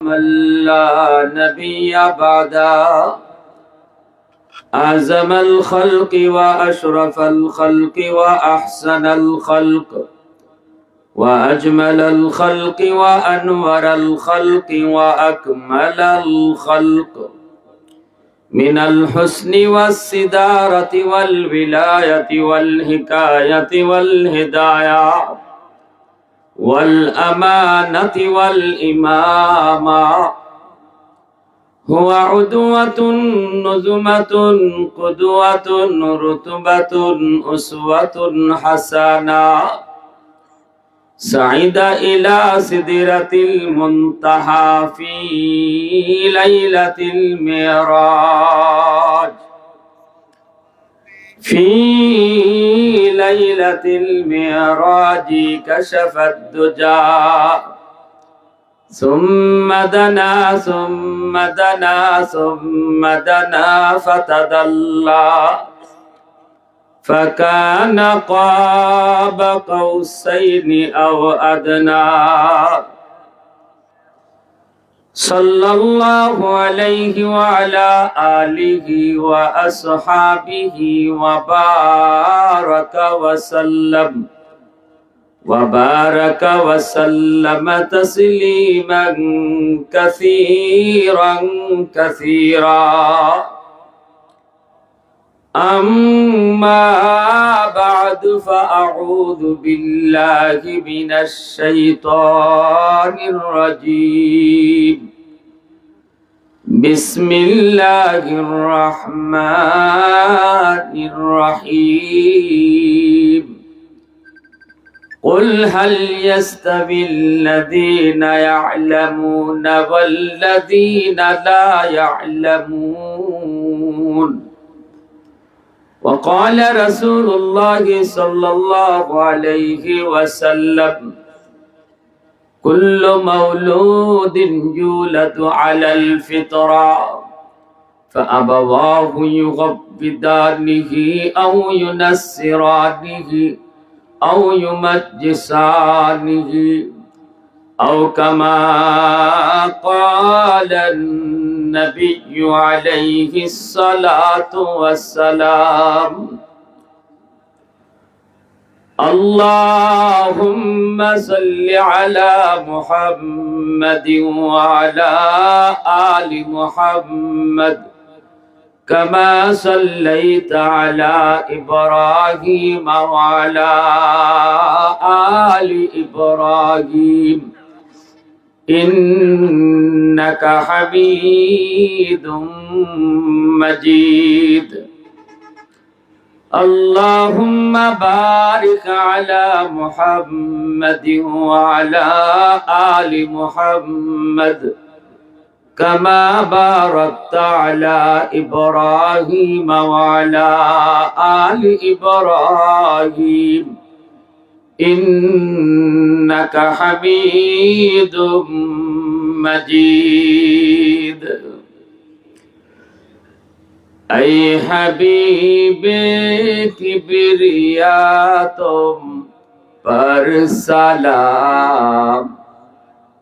من لا نبي بعدا أعظم الخلق وأشرف الخلق وأحسن الخلق وأجمل الخلق وأنور الخلق وأكمل الخلق من الحسن والصدارة والولاية والحكاية والهداية والأمانة والإمامة هو عدوة نزمة قدوة رتبة أسوة حسنة صعد إلى سدرة المنتهى في ليلة المعراج في ليلة المعراج كشف الدجى ثم دنا ثم دنا ثم دنا فتدلى فكان قاب قوسين أو أدنى صلى الله عليه وعلى آله وأصحابه وبارك وسلم تسليما كثيرا كثيرا أما بعد فأعوذ بالله من الشيطان الرجيم بسم الله الرحمن الرحيم قل هل يستوي الذين يعلمون والذين لا يعلمون وقال رسول الله صلى الله عليه وسلم كل مولود يولد على الفطرة فأبواه يغبدانه أو ينصرانه أو يمجسانه أو كما قال النبي عليه الصلاة والسلام اللهم صل على محمد وعلى آل محمد كما صليت على إبراهيم وعلى آل إبراهيم إنك حميد مجيد اللهم بارك على محمد وعلى آل محمد كما باركت على إبراهيم وعلى آل إبراهيم إنك حميد مجيد أي حبيبي كبریا تم پر سلام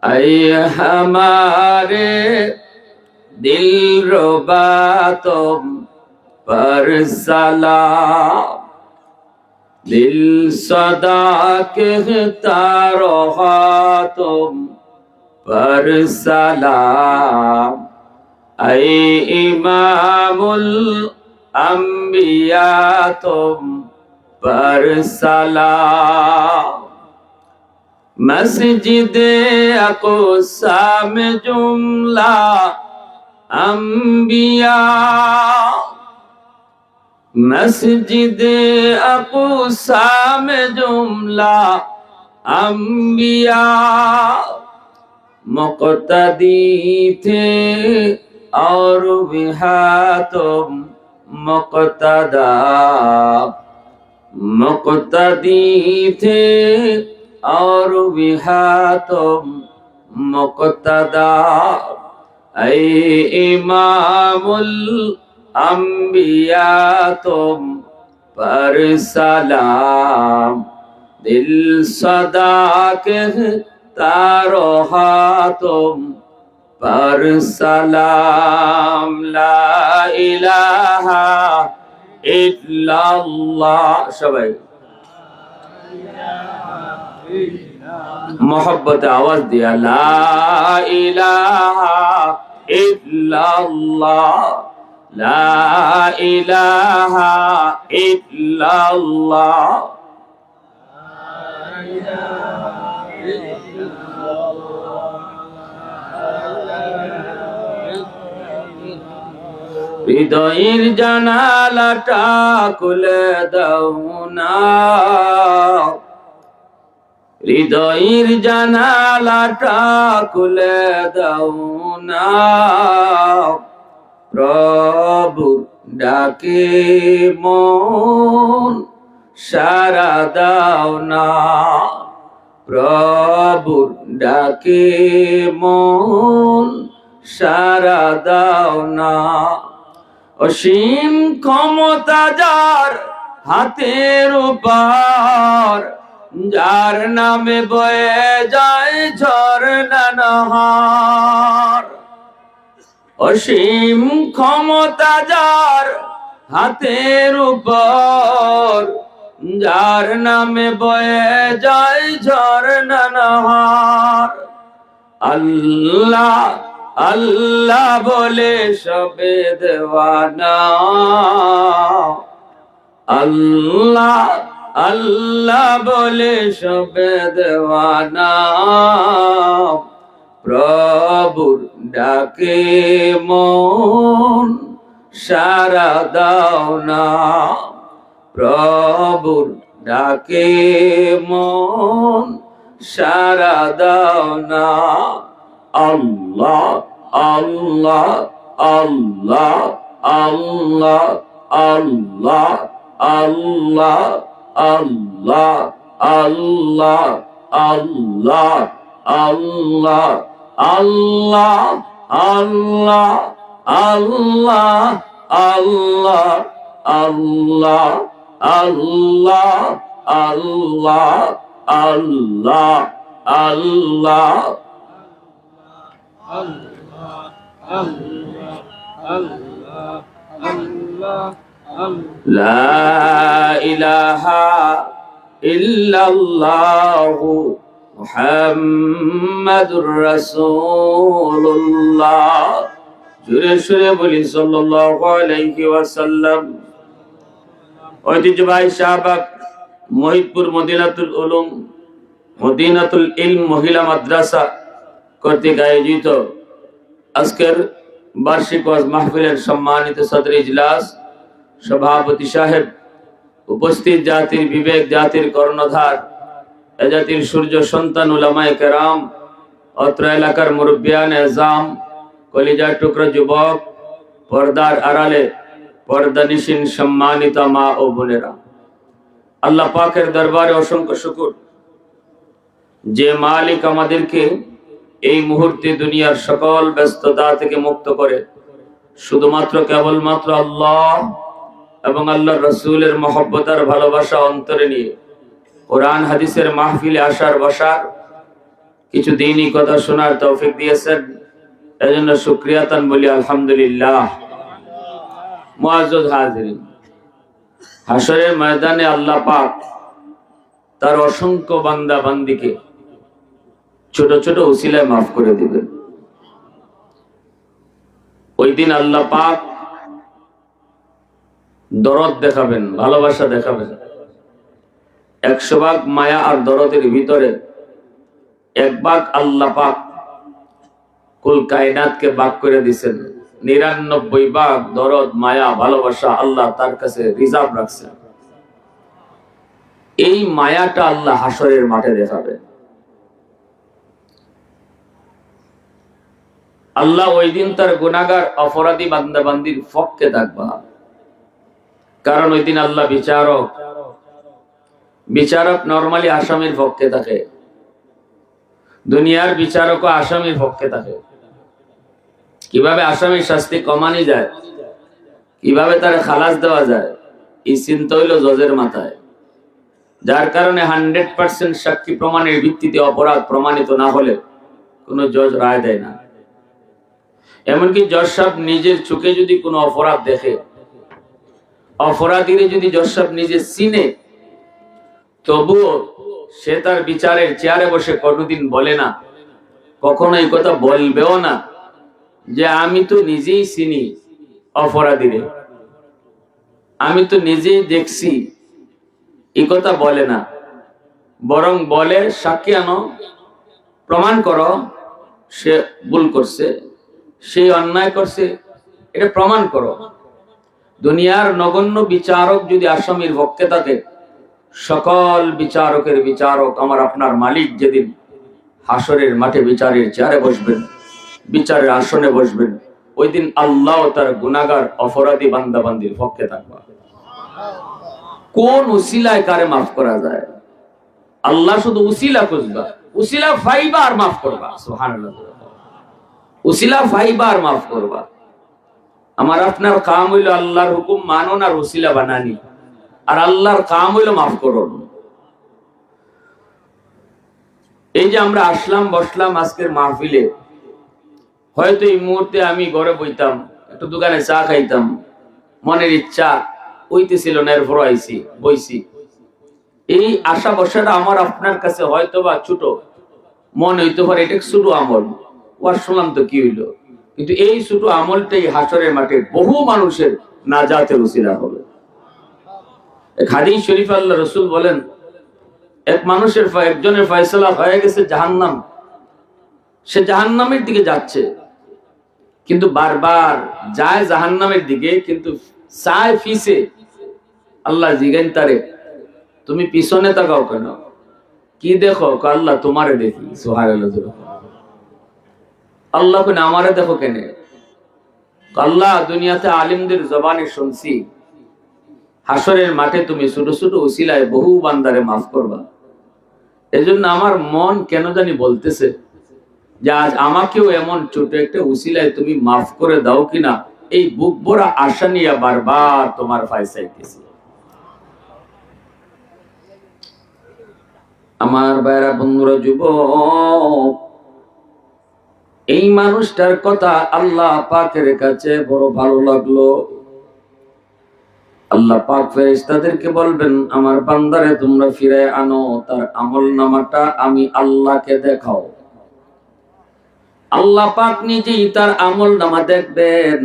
اے ہمارے دل ربا تم پر سلام دل صدا کہتا رہا تم پر سلام اے امام الانبیاء تم پر سلام مسجد اقصی میں جملہ انبیاء مسجد اقصی میں جملہ انبیاء مقتدی تھے اور بہا تم مقتدا مقتدی تھے اور بہا تم مقتدا اے امام الانبیاء تم پر سلام دل صدا کہتا رہا تم पर सलाम ला इलाहा इल्लल्लाह सबाई मोहब्बत आवाज दिया ला इलाहा इल्लल्लाह ला इलाहा इल्लल्लाह হৃদয়ের জানালাটা খুলে দাও না হৃদয়ের জানালাটা খুলে দাও না প্রভুর ডাকে মন সারা দাও না প্রভুর ডাকে মন সারা দাও না অসীম ক্ষমতা যার হাতের উপর যার নামে বয়ে যায় ঝরনা নহর অসীম ক্ষমতা যার হাতের উপর যার নামে বয়ে যায় ঝরনা নহর আল্লাহ আল্লাহ বলে সবে দেওয়ানা আল্লাহ আল্লাহ বলে সবে দেওয়ানা প্রভুর ডাকে মন সারা দাও না প্রভুর ডাকে মন সারা দাও না আল্লাহ আল্লাহ আল্লাহ আল্লাহ আল্লাহ আল্লাহ আল্লাহ আল্লাহ আল্লাহ আল্লাহ আল্লাহ আল্লাহ আল্লাহ আল্লাহ আল্লাহ আল্লাহ আল্লাহ আল্লাহ আল্লাহ লা ইলাহা ইল্লাল্লাহু মুহাম্মাদুর রাসূলুল্লাহ জোরে সুরে বলি সাল্লাল্লাহু আলাইহি ওয়াসাল্লাম ঐতিহ্যবাহী শাহবাগ মহিদপুর মদিনাতুল উলুম মদিনাতুল ইলম মহিলা মাদ্রাসা কর্তৃক আয়োজিত আজকের বার্ষিক ওয়াজ মাহফিলের সম্মানিত সদর ইজলাস সভাপতি সাহেব উপস্থিত জাতির বিবেক জাতির কর্ণধার এ জাতির সূর্য সন্তান উলামায়ে কেরাম অত্র এলাকার মুরব্বিয়ান এজাম কলিজার টুকরা যুবক পর্দার আড়ালে পর্দানিশীন সম্মানিত মা ও বোনেরা আল্লাহ পাকের দরবারে অসংখ্য শুকর যে মালিক আমাদেরকে এই মুহূর্তে দুনিয়ার সকল ব্যস্ততা থেকে মুক্ত করে শুধুমাত্র কেবলমাত্র আল্লাহ এবং আল্লাহর রাসূলের মহব্বত আর ভালোবাসা অন্তরে নিয়ে কোরআন হাদিসের মাহফিলে আসার বসার কিছু দ্বীনি কথা শোনার তৌফিক দিয়েছেন এজন্য শুকরিয়াতান বলি আলহামদুলিল্লাহ। মুআজ্জাজ হাজিরিন, হাশরের ময়দানে আল্লাহ পাক তার অসংখ্য বান্দা বান্দিকে ছোট ছোট উসিলায় মাফ করে দিবেন। ওই দিন আল্লাহ পাক দরদ দেখাবেন, ভালোবাসা দেখাবেন। 100 ভাগ মায়া আর দরদের ভিতরে 1 ভাগ আল্লাহ পাক কুল কায়নাতকে ভাগ করে দিয়েছেন। 99 ভাগ দরদ মায়া ভালোবাসা আল্লাহ তার কাছে রিজার্ভ রাখছেন। এই মায়াটা আল্লাহ হাশরের মাঠে দেখাবেন। আল্লাহ ওই দিন তার গুনাহগার অপরাধী বান্দা বান্দির পক্ষে থাকবা, কারণ ওই দিন আল্লাহ বিচারক নরমালি আসামির পক্ষে থাকে, দুনিয়ার বিচারকও আসামির পক্ষে থাকে। কিভাবে আসামির শাস্তি কমানো যায়, কিভাবে তার খালাস দেওয়া যায়, এই চিন্তা হইল জজের মাথায়। যার কারণে 100% সাক্ষী প্রমাণের ভিত্তিতে অপরাধ প্রমাণিত না হলে কোন জজ রায় দেয় না। এমনকি জজ সাহেব নিজের চোখে যদি কোনো অপরাধ দেখে, অপরাধীরে যদি জজ সাহেব নিজে চিনে, তবুও সে তার বিচারের চেয়ারে বসে কোনোদিন বলে না, কখনো এই কথা বলবেও না যে আমি তো নিজেই চিনি অপরাধীরে, আমি তো নিজেই দেখছি, এই কথা বলে না। বরং বলে, সাক্ষী আনো, প্রমাণ করো সে ভুল করছে, সে অন্যায় করছে, এটা প্রমাণ করো। দুনিয়ার নগণ্য বিচারক যদি আসামির পক্ষে থাকে, সকল বিচারকের বিচারক আমার আপনার মালিক যেদিন হাসরের মাঠে বিচারের চেয়ারে বসবেন, বিচারের আসনে বসবেন, ওই দিন আল্লাহ তার গুনাহগার অপরাধী বান্দাবান্দির পক্ষে থাকবে। কোন উসিলায় কারে মাফ করা যায়? আল্লাহ শুধু উসিলা খুঁজবা, উসিলা ফাইবা আর মাফ করবা। সুবহানাল্লাহ, উসিলা ফাইবা আর মাফ করবা। আমার আপনার কাম হইল আল্লাহর হুকুম মানন আর উসিলা বানানি, আর আল্লাহর কাম হইল মাফ করুন। এই যে আমরা আসলাম, বসলাম আজকের মাহফিলে, হয়তো এই মুহূর্তে আমি ঘরে বইতাম, একটু দোকানে চা খাইতাম, মনের ইচ্ছা হইতেছিল না, এরপর আইছি বইছি। এই আশা বসাটা আমার আপনার কাছে হয়তো বা ছোট মনে হইতে পারে, এটা ছোট আমল, ওয়াজ শুনলাম তো কি হইলো, কিন্তু এই ছোট আমলটাই হাসরের মাঠে বহু মানুষের নাজাতের উসিলা হবে। এক হাদিস শরীফ আল্লাহ রাসূল বলেন, এক মানুষের একজনের ফয়সালা হয়ে গেছে জাহান্নাম, সে জাহান্নামের দিকে যাচ্ছে, কিন্তু বারবার যায় জাহান্নামের দিকে, কিন্তু চায় ফিসে। আল্লাহ জিজ্ঞেন তারে, তুমি পিছনে তাকাও কেন, কি দেখো? আল্লাহ তোমারে দেখি। সুবহানাল্লাহ। আল্লাহ কেন আমারে দেখো কেন? আল্লাহ দুনিয়াতে আলিমদের জবানে শুনছি, হাসরের মাঠে তুমি ছোট ছোট উসিলায় বহু বান্দারে মাফ করবা। এজন্য আমার মন কেন জানি বলতেছে যে আজ আমাকেও এমন ছোট একটা উসিলায় তুমি মাফ করে দাও কিনা, এই বুক ভরা আশা নিয়ে বারবার তোমার ফায়সাইতেছি। আমার ভাইরা, বন্ধুরা, যুবক, এই মানুষটার কথা আল্লাহ পাকের কাছে বড় ভালো লাগলো। আল্লাহ পাক ফেরেশতাদেরকে বলবেন, আমার বান্দারে তোমরা ফিরে আনো, তার আমলনামাটা আমি আল্লাহকে দেখাও। আল্লাহ পাক নিজেই তার আমলনামা দেখবেন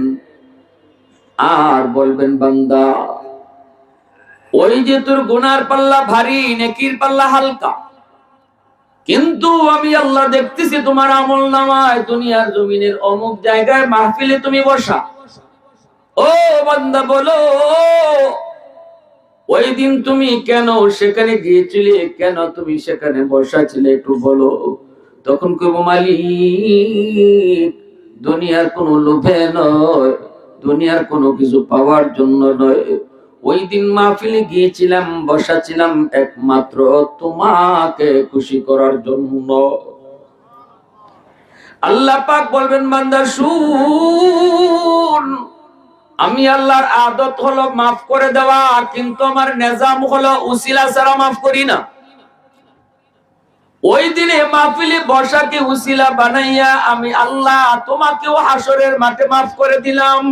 আর বলবেন, বান্দা, ওই যে তোর গুনার পাল্লা ভারী, নেকির পাল্লা হালকা, কিন্তু আমি আল্লাহ দেখতেছি তোমার আমলনামায় দুনিয়ার জমিনের অমুক জায়গায় মাহফিলে তুমি বসা। ও বান্দা, বলো ওই দিন তুমি কেন সেখানে গিয়েছিলে, কেন তুমি সেখানে বসা ছিলে, একটু বলো। তখন কইব, মালিক, দুনিয়ার কোনো লোভে নয়, দুনিয়ার কোনো কিছু পাওয়ার জন্য নয়, ওই দিন মাহফিলে গিয়েছিলাম, বসা ছিলাম একমাত্র তোমাকে খুশি করার জন্য। আল্লাহ পাক বলবেন, বান্দা শুন, আমি আল্লাহর আদত হলো মাফ করে দেওয়া, কিন্তু আমার নিজাম হলো উসিলা ছাড়া মাফ করি না। ওই দিনে মাহফিলে বসাকে উসিলা বানাইয়া আমি আল্লাহ তোমাকেও হাসরের মাঠে মাফ করে দিলাম।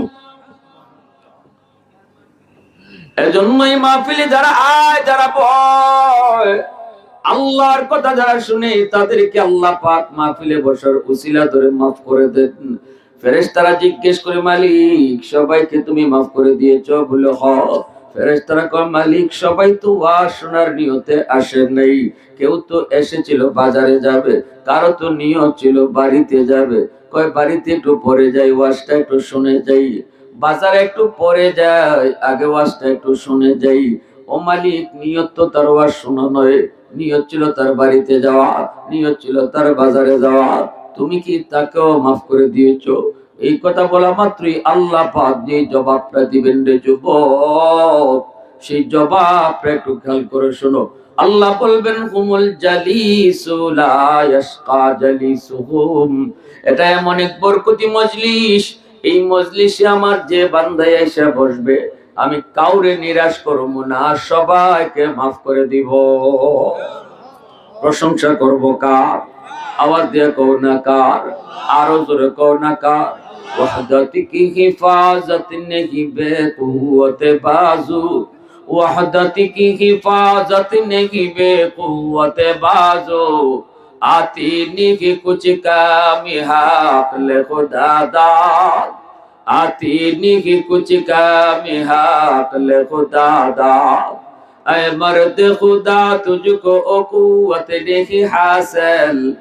এজন্যই মাহফিলে যারা আয়, যারা বয়, আল্লাহর কথা যারা শুনে, তাদেরকে আল্লাহ পাক মাহফিলে বসার উসিলা ধরে মাফ করে দেন। ফেরেশতারা জিজ্ঞেস করে, মালিক, সবাইকে তুমি মাফ করে দিয়েছো? বলে, হ। ফেরেশতারা কয়, মালিক, সবাই তো ওয়াজ শোনার নিয়তে আসে নাই, কেউ তো এসেছিল বাজারে যাবে, কারো তো নিয়ত ছিল বাড়িতে যাবে। কয়, বাড়িতে একটু পরে যাই, ওয়াজটা একটু শুনে যাই, বাজারে একটু পরে যাই, আগে ওয়াজটা একটু শুনে যাই। ও মালিক, নিয়ত তো তার ওয়াজ শোনা নয়, নিয়ত ছিল তার বাড়িতে যাওয়া, নিয়ত ছিল তার বাজারে যাওয়া, তুমি কি তাকেও মাফ করে দিয়েছো? এই কথা বলা মাত্রই আল্লাহ পাক যে জবাবটা দিবেন রে যুবক, সেই জবাবটা একটু খেয়াল করে শোনো। আল্লাহ বলবেন, হুমুল জালিসু লা ইয়াশকা জালিসুহুম, এটা এমন এক বরকতি মজলিস, এই মজলিসে আমার যে বান্দা এসে বসবে, আমি কাউরে নিরাশ করব না, সবাইকে মাফ করে দিব। প্রশংসা করব কার? আওয়াজ দিয়ে কও না কার? আরো জোরে কও না কার? वहदत की हिफाजत नहीं बेकुव्वत बाजू, वहदत की हिफाजत नहीं बेकुव्वत बाजू, आती नहीं कुछ कामी हाक़ खुदा दाद, आती नहीं कुछ कामी हाक़ खुदा दाद। ऐ मर्द खुदा तुझको कुव्वत नहीं हासिल,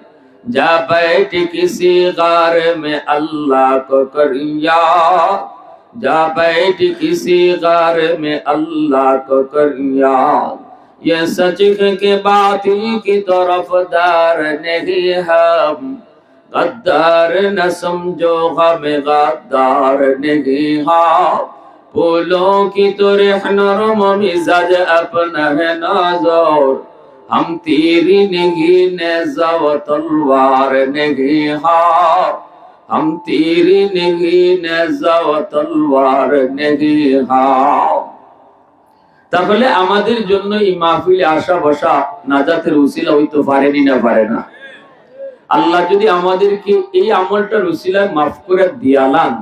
जा बैठ किसी गार में अल्लाह को कर याद, जा बैठ किसी गार में अल्लाह को कर याद। ये सच है कि बातिल की तरफदार नहीं हम, गद्दार न समझो हमें गद्दार नहीं हम। फूलों की तो नरम मिजाज अपना है नाज़ुर, हम तेरी नहीं नेज़ा व तलवार नहीं हाँ, हम तेरी नहीं नेज़ा व तलवार नहीं हाँ। তাহলে আমাদের জন্য এই মাহফিলে আসা বসা নাজাতের উসিলা হইতে পারেনি না পারে না। আল্লাহ যদি আমাদেরকে এই আমলটার উসিলায় মাফ করে দিয়ালান,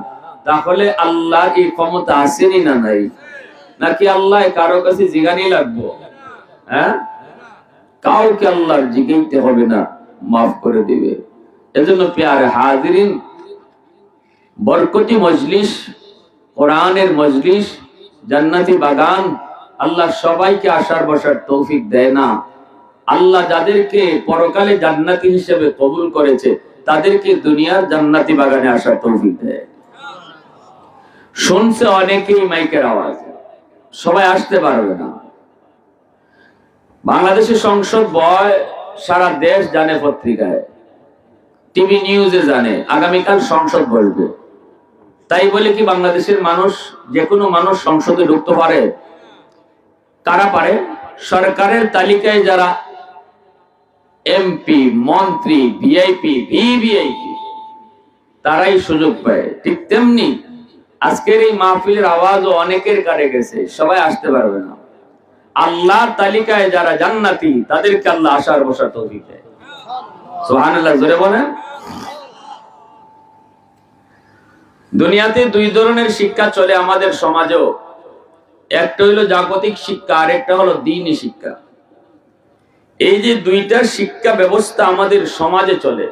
তাহলে আল্লাহর এই ক্ষমতা আসেনি না নাই? নাকি আল্লাহ কারো কাছে জিগানি লাগবো? হ্যাঁ, কাউকে আল্লাহর জিগাইতে হবে না, মাফ করে দিবে। এজন্য প্যারে হাজিরিন, বরকতি মজলিস, কোরআনের মজলিস, জান্নাতি বাগান, আল্লাহ সবাইকে আসার বসার তৌফিক দেয় না। আল্লাহ যাদেরকে পরকালে জান্নাতি হিসেবে কবুল করেছে, তাদেরকে দুনিয়ার জান্নাতি বাগানে আসার তৌফিক দেয়। শুনছে অনেকেই মাইকের আওয়াজ, সবাই আসতে পারবে না। বাংলাদেশের সংসদ বয় সারা দেশ জানে, পত্রিকায় টিভি নিউজে জানে আগামীকাল সংসদ বসবে। তাই বলে কি বাংলাদেশের মানুষ, যে কোনো মানুষ সংসদে ঢুকতে পারে? কারা পারে? সরকারের তালিকায় যারা এমপি, মন্ত্রী, ভিআইপি, ভিভিআইপি, তারাই সুযোগ পায়। ঠিক তেমনি আজকের এই মাহফিলের আওয়াজও অনেকের কানে গেছে, সবাই আসতে পারবে না। আল্লাহর তালিকায় যারা জান্নাতি, তাদেরকে আল্লাহ আসার বসার তৌফিক দেয়। সুবহানাল্লাহ, জোরে বলেন। দুনিয়াতে দুই ধরনের শিক্ষা চলে আমাদের সমাজেও, একটা হলো জাগতিক শিক্ষা, আর একটা হলো দ্বীনি শিক্ষা। এই যে দুইটা শিক্ষা ব্যবস্থা আমাদের সমাজে চলে,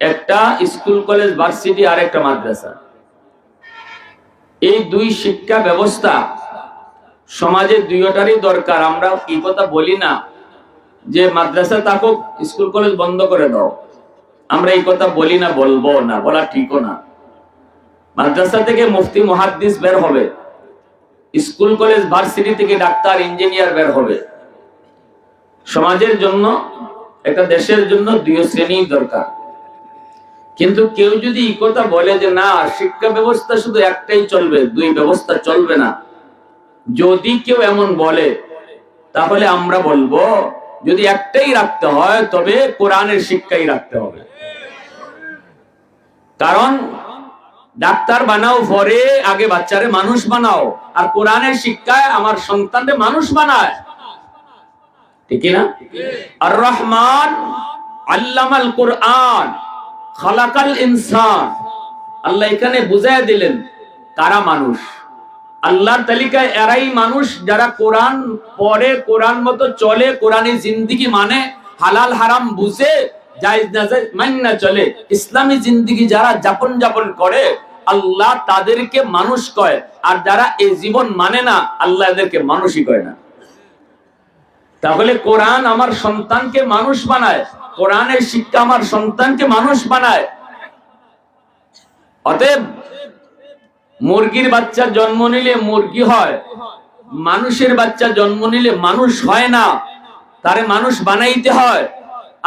একটা স্কুল, কলেজ, ভার্সিটি, আর একটা মাদ্রাসা। এই দুই শিক্ষা ব্যবস্থা সমাজে দুইটারই দরকার। আমরা এই কথা বলি না যে মাদ্রাসা থাকুক, স্কুল কলেজ বন্ধ করে দাও, আমরা এই কথা বলি না, বলবো না, বলা ঠিকও না। মাদ্রাসা থেকে মুফতি মুহাদ্দিস বের হবে, স্কুল কলেজ ভার্সিটি থেকে ডাক্তার ইঞ্জিনিয়ার বের হবে। সমাজের জন্য, একটা দেশের জন্য দুই শ্রেণী দরকার। কিন্তু কেউ যদি এই কথা বলে যে না, শিক্ষা ব্যবস্থা শুধু একটাই চলবে, দুই ব্যবস্থা চলবে না, যদি কেউ এমন বলে, তাহলে আমরা বলবো যদি একটাই রাখতে হয় তবে কোরআনের শিক্ষাই রাখতে হবে। কারণ ডাক্তার বানাও পরে, আগে বাচ্চারে মানুষ বানাও, আর কোরআনের শিক্ষায় আমার সন্তানকে মানুষ বানায়। ঠিক না? আর রহমান আল্লামাল কোরআন খালাকাল ইনসান। আল্লাহ এখানে বুঝাইয়া দিলেন কারা মানুষ। আল্লাহর তালিকায় এরাই মানুষ যারা কোরআন পড়ে, কোরআন মতো চলে, কোরআনী জিন্দেগি মানে, হালাল হারাম বুঝে, জায়েজ নাজায়েজ মাইনা চলে, ইসলামী জিন্দেগি যারা যাপন করে, আল্লাহ তাদেরকে মানুষ কয়। আর যারা এই জীবন মানে না, আল্লাহ এদেরকে মানুষই কয় না। তাহলে কোরআন আমার সন্তানকে মানুষ বানায়, কোরআনের শিক্ষা আমার সন্তানকে মানুষ বানায়। অতএব মুরগির বাচ্চা জন্ম নিলে মুরগি হয়, মানুষের বাচ্চা জন্ম নিলে মানুষ হয় না, তারে মানুষ বানাইতে হয়।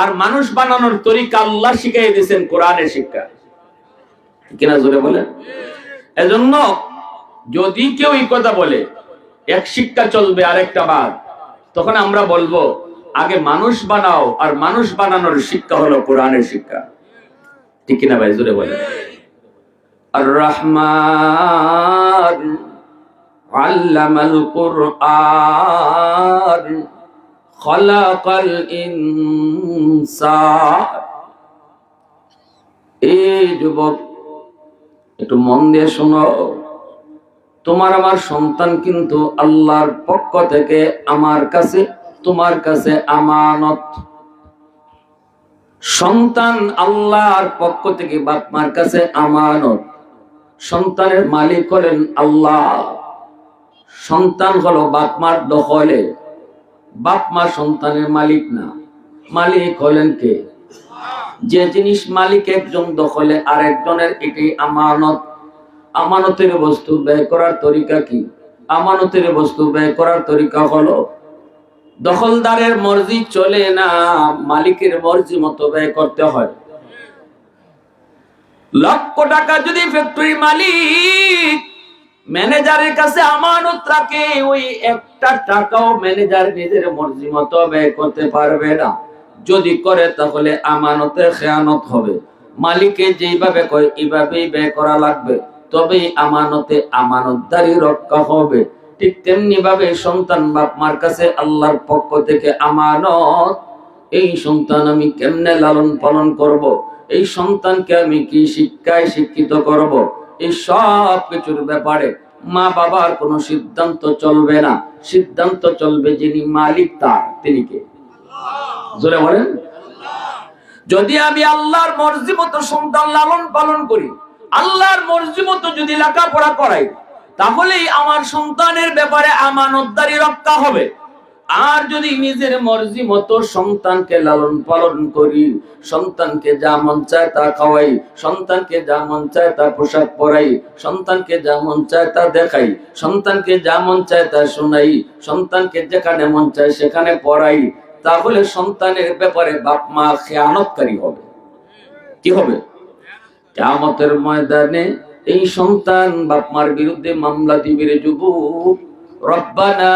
আর মানুষ বানানোর তরিকা আল্লাহ শিখাই দিয়েছেন কোরআনের শিক্ষা। কিনা জোরে বলেন? এজন্য যদি কেউ এই কথা বলে এক শিক্ষা চলবে আরেকটা বাদ, তখন আমরা বলবো আগে মানুষ বানাও, আর মানুষ বানানোর শিক্ষা হলো কোরআনের শিক্ষা। ঠিক কিনা ভাই? জোরে বলেন। আর রহমান আল্লামাল কুরআন খালাকাল ইনসান। এই যুবক, একটু মন দিয়ে শোনো, তোমার আমার সন্তান কিন্তু আল্লাহর পক্ষ থেকে আমার কাছে, তোমার কাছে আমানত। সন্তান আল্লাহর পক্ষ থেকে বাপ মার কাছে আমানত। সন্তানের মালিক হলেন আল্লাহ। সন্তান হলো বাপ মার দখলে, বাপ মা সন্তানের মালিক না। মালিক হলেন কে? যে জিনিস মালিক একজন দখলে আর একজনের, এটি আমানত। আমানতের বস্তু ব্যয় করার তরিকা কি? আমানতের বস্তু ব্যয় করার তরিকা হলো, দখলদারের মর্জি চলে না, মালিকের মর্জি মতো ব্যয় করতে হয়। লক্ষ টাকা যদি ফ্যাক্টরি মালিক ম্যানেজারের কাছে আমানত রাখে, ওই একটা টাকাও ম্যানেজার নিজের মর্জি মতো ব্যয় করতে পারবে না। যদি করে তাহলে আমানতে খেয়ানত হবে। মালিকে যেইভাবে কয় এইভাবেই ব্যয় করা লাগবে, তবেই আমানতে আমানতদারি রক্ষা হবে। ঠিক তেমনি ভাবে সন্তান বাপ মার কাছে আল্লাহর পক্ষ থেকে আমানত। এই সন্তান আমি কেমনে লালন পালন করব, এই সন্তানকে আমি কি শিক্ষায় শিক্ষিত করব, এই সব কিছুর ব্যাপারে মা বাবার কোনো সিদ্ধান্ত চলবে না। সিদ্ধান্ত চলবে যিনি মালিক, তার। তিনি কে? জোরে বলেন। যদি আমি আল্লাহর মর্জি মতো সন্তান লালন পালন করি, আল্লাহর মর্জি মতো যদি লেখাপড়া করাই, তাহলেই আমার সন্তানের ব্যাপারে আমানতদারি রক্ষা হবে। আর যদি নিজের মর্জি মতো সন্তানকে লালন পালন করি, সন্তানকে যা মন চায় তা খাওয়াই, সন্তানকে যা মন চায় তা পোশাক পরাই, সন্তানকে যা মন চায় তা দেখাই, সন্তানকে যা মন চায় তা শোনাই, সন্তানকে যেখানে মন চায় সেখানে পড়াই, তাহলে সন্তানের ব্যাপারে বাপ মা খেয়ানতকারী হবে। কি হবে? কিয়ামতের ময়দানে এই সন্তান বাপ মার বিরুদ্ধে মামলা দিবে। রে যুবক, রব্বানা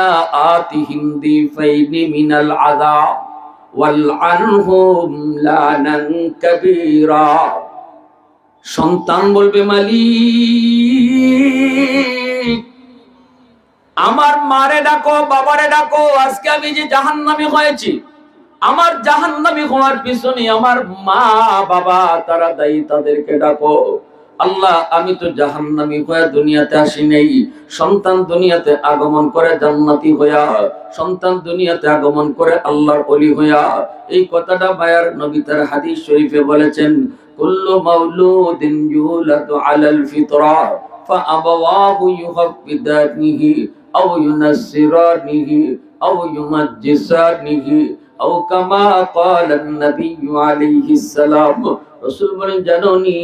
আতিহিম দিফাইনি মিনাল আযাব ওয়াল আনহুম লানান কাবীরা। সন্তান বলবে, মালিক আমার মারে ডাকো, বাবারে ডাকো, আজকে আমি যে জাহান্নামী হয়েছি, আমার জাহান্নামী হওয়ার পিছনে আমার মা বাবা তারা দায়ী, তাদেরকে ডাকো। আল্লাহ, আমি তো জাহান্নামী হয়ে দুনিয়াতে আসি নাই। সন্তান দুনিয়াতে আগমন করে জান্নাতি হইয়া, সন্তান দুনিয়াতে আগমন করে আল্লাহর ওলি হইয়া। এই কথাটা মায়ার নবী তার হাদিস শরীফে বলেছেন, কুল্লু মাউলুদিন ইউলাদু আলাল ফিতরা ফাআবাওয়াহু ইউহাব্বিদানিহি আও ইউনাসসিরানিহি আও ইউমাজ্জিসানিহি আও কামা ক্বালান নবিয়্যু আলাইহিস সালাম। রাসূল বলেন, জানোনি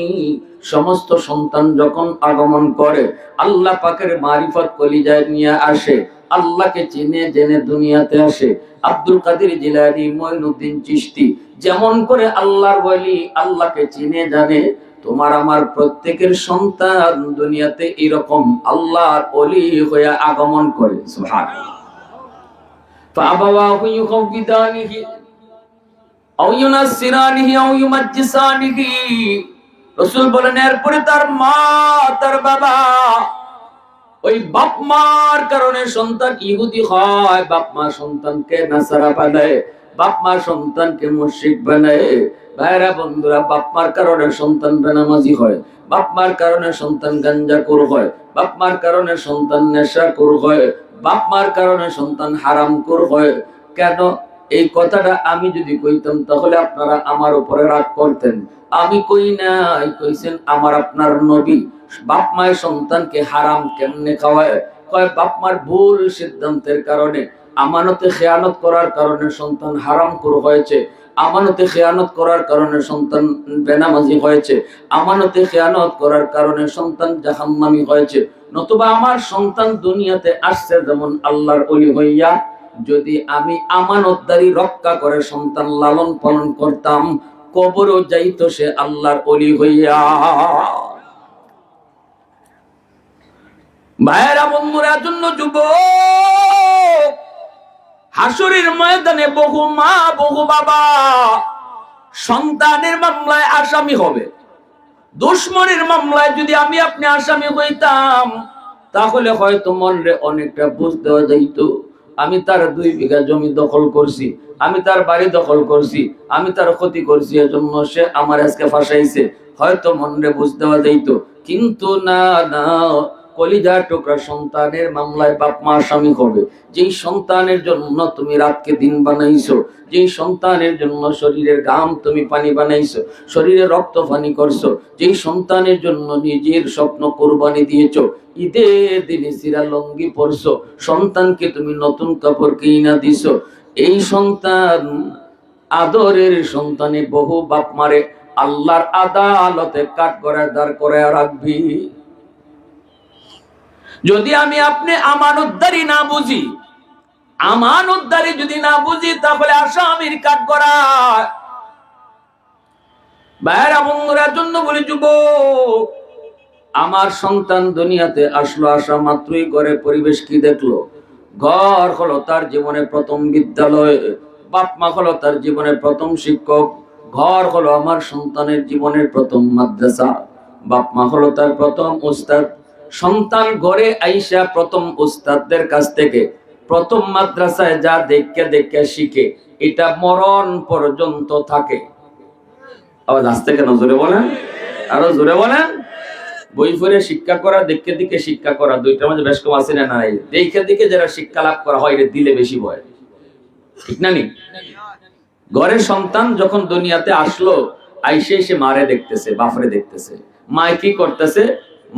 সমস্ত সন্তান যখন আগমন করে আল্লাহ পাকের মারিফত কলিজায় নিয়ে আসে, আল্লাহকে চিনে জেনে দুনিয়াতে আসে। আব্দুল কাদের জিলানী, মঈনুদ্দিন চিশতি যেমন করে আল্লাহর ওলি আল্লাহকে চিনে জানে, তোমার আমার প্রত্যেকের সন্তান দুনিয়াতে এরকম আল্লাহর ওলি হয়ে আগমন করে। সুবহানাল্লাহ। فأبواه يهودانه أو ينصرانه أو يمجسانه। রাসূল বলেন, এরপরে তার মা তার বাবা, ওই বাপ মার কারণে সন্তান ইহুদি হয়, বাপ মা সন্তানকে নাসারা বানায়, বাপ মা সন্তানকে মুশরিক বানায়। ভাইরা বন্ধুরা, বাপ মার কারণে সন্তান বেনামাজি হয়, বাপ মার কারণে সন্তান গাঞ্জাখোর হয়, বাপ মার কারণে সন্তান নেশাখোর হয়, বাপ মার কারণে সন্তান হারামখোর হয়। কেন? এই কথাটা আমি যদি কইতাম তাহলে আপনারা আমার উপরে রাগ করতেন। আমি কই নাই, কইছেন আমার আপনার নবী। বাপ মায়ের সন্তানকে হারাম কেমনে খাওয়ায়? কয় বাপ মার ভুল সিদ্ধান্তের কারণে, আমানতে খেয়ানত করার কারণে সন্তান হারামখোর হয়েছে, আমানতে খেয়ানত করার কারণে সন্তান বেনামাজি হয়েছে, আমানতে খেয়ানত করার কারণে সন্তান জাহান্নামী হয়েছে। নতুবা আমার সন্তান দুনিয়াতে আসছে যেমন আল্লাহর ওলি হইয়া, যদি আমি আমানতদারি রক্ষা করে সন্তান লালন পালন করতাম, কবরও যাইতো সে আল্লাহর ওলি হইয়া। ভাইয়েরা বন্ধুরা, জন্য যুবক, হাসরের ময়দানে বহু মা বহু বাবা সন্তানের মামলায় আসামি হবে। দুশ্মনের মামলায় যদি আমি আপনি আসামি হইতাম, তাহলে হয়তো মনরে অনেকটা বুঝ দেওয়া যাইত। আমি তার 2 বিঘা জমি দখল করছি, আমি তার বাড়ি দখল করছি, আমি তার ক্ষতি করছি, এজন্য সে আমার আজকে ফাঁসাইছে। হয়তো মনে বুঝ দেওয়া যাইতো, কিন্তু না না, কলিজার টুকরা সন্তানের মামলায় বাপ মা আসামি হবে। যেই সন্তানের জন্য তুমি রাতকে দিন বানাইছো, যেই সন্তানের জন্য শরীরের ঘাম তুমি পানি বানাইছো, শরীরে রক্ত পানি করছো, যেই সন্তানের জন্য নিজের স্বপ্ন কোরবানি দিয়েছো, ঈদের দিনে সিরা লঙ্গি পরছো, সন্তানকে তুমি নতুন কাপড় কিনা দিছো, এই সন্তান আদরের সন্তানে বহু বাপ মারে আল্লাহর আদালতে কাঠ করে দাঁড় করে রাখবি। যদি আমি আপনি আমানতদারি না বুঝি, আমানতদারি যদি না বুঝি, তাহলে আসামির কাঠ করা। ভাইরা বন্ধুরা জন্য বলি, যুবক, আমার সন্তান দুনিয়াতে আসলো, আসা মাত্রই ঘরের পরিবেশ কি দেখলো? ঘর হলো তার জীবনের প্রথম বিদ্যালয়, বাপ মা হলো তার জীবনের প্রথম শিক্ষক, ঘর হলো আমার সন্তানের জীবনের প্রথম মাদ্রাসা, বাপ মা হলো তার প্রথম উস্তাদ। সন্তান ঘরে আইসা প্রথম উস্তাদদের কাছ থেকে, প্রথম মাদ্রাসায় যা দেখে দেখে শিখে, এটা মরণ পর্যন্ত থাকে। আবার আস্তে কেন জোরে বলেন, আরো জোরে বলেন। বই পড়ে শিক্ষা করা, দেখে দেখে শিক্ষা করা, দুইটার মধ্যে বেশ কম আছে না নাই? দেখে দেখে যারা শিক্ষা লাভ করা হয়, এটা দিলে বেশি ভয়, ঠিক না নি? ঘরের সন্তান যখন দুনিয়াতে আসলো, আইসে এসে মারে দেখতেছে, বাপরে দেখতেছে, মায় কি করতেছে,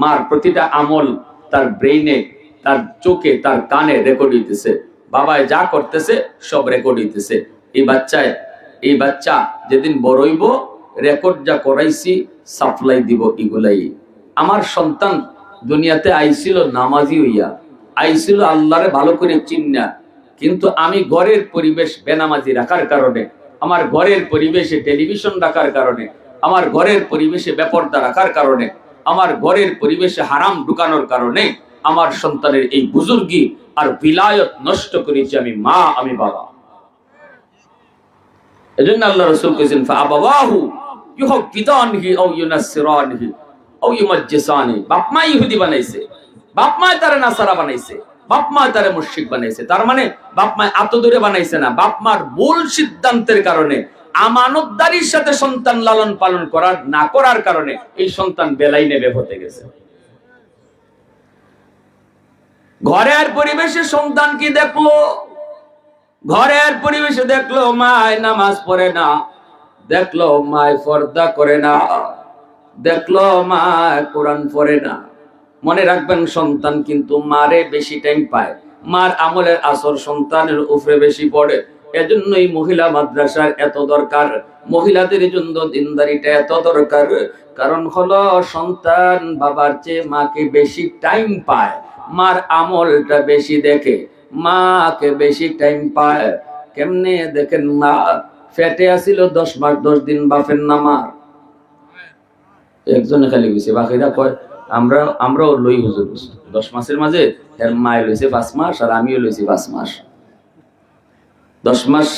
মার প্রতিটা আমল তার ব্রেইনে, তার চোখে, তার কানে রেকর্ড হইতেছে, বাবায় যা করতেছে সব রেকর্ড হইতেছে। এই বাচ্চা যেদিন বড় হইব, রেকর্ড যা করাইছি সাপ্লাই দিব এগুলাই। আমার সন্তান দুনিয়াতে আইছিল নামাজি হইয়া, আইছিল আল্লাহরে ভালো করে চিন্না, কিন্তু আমি ঘরের পরিবেশ বেনামাজি রাখার কারণে, আমার ঘরের পরিবেশে টেলিভিশন রাখার কারণে, আমার ঘরের পরিবেশে বেপরদা রাখার কারণে, আমার ঘরের পরিবেশে হারাম ঢুকানোর কারণে আমার সন্তানের এই বুজুর্গি আর বিলায়ত নষ্ট করেছি আমি মা, আমি বাবা। এজন্য আল্লাহ রাসূল কইছেন, ফাআবাওয়াহু ইউহাক্কিদানহি আও ইউনাসসিরানহি আও ইউমাজ্জিসানি। বাপ মা ইহুদি বানাইছে, বাপ মা তারে নাসারা বানাইছে, বাপ মা তারে মুশরিক বানাইছে। তার মানে বাপ মা আতদুরে বানাইছে না, বাপ মার ভুল সিদ্ধান্তের কারণে, আমানতদারির সাথে সন্তান লালন পালন করার না করার কারণে এই সন্তান বেলাইনে হতে গেছে। ঘরের পরিবেশে সন্তান কি দেখলো? ঘরের পরিবেশে দেখলো মায় নামাজ পড়ে না, দেখলো মায় পর্দা করে না, দেখলো মায় কোরআন পড়ে না। মনে রাখবেন, সন্তান কিন্তু মারে বেশি টাইম পায়, মার আমলের আসর সন্তানের উপরে বেশি পড়ে। এজন্যই মহিলা মাদ্রাসার এত দরকার, মহিলাদের জন্য দিনদারিটা এত দরকার। কারণ হলো সন্তান বাবার চেয়ে মাকে বেশি টাইম পায়, মার আমলটা বেশি দেখে, মাকে বেশি টাইম পায়। কেমনে দেখেন, মা ফেটে আসিল 10 মাস 10 দিন, বাপের নামার একজনে খালি গেছে, বাকিরা কয় আমরাও লই হুজুর 10 মাসের মাঝে এর মায় লইছে 5 মাস আর আমিও লইছি 5 মাস। 10 মাস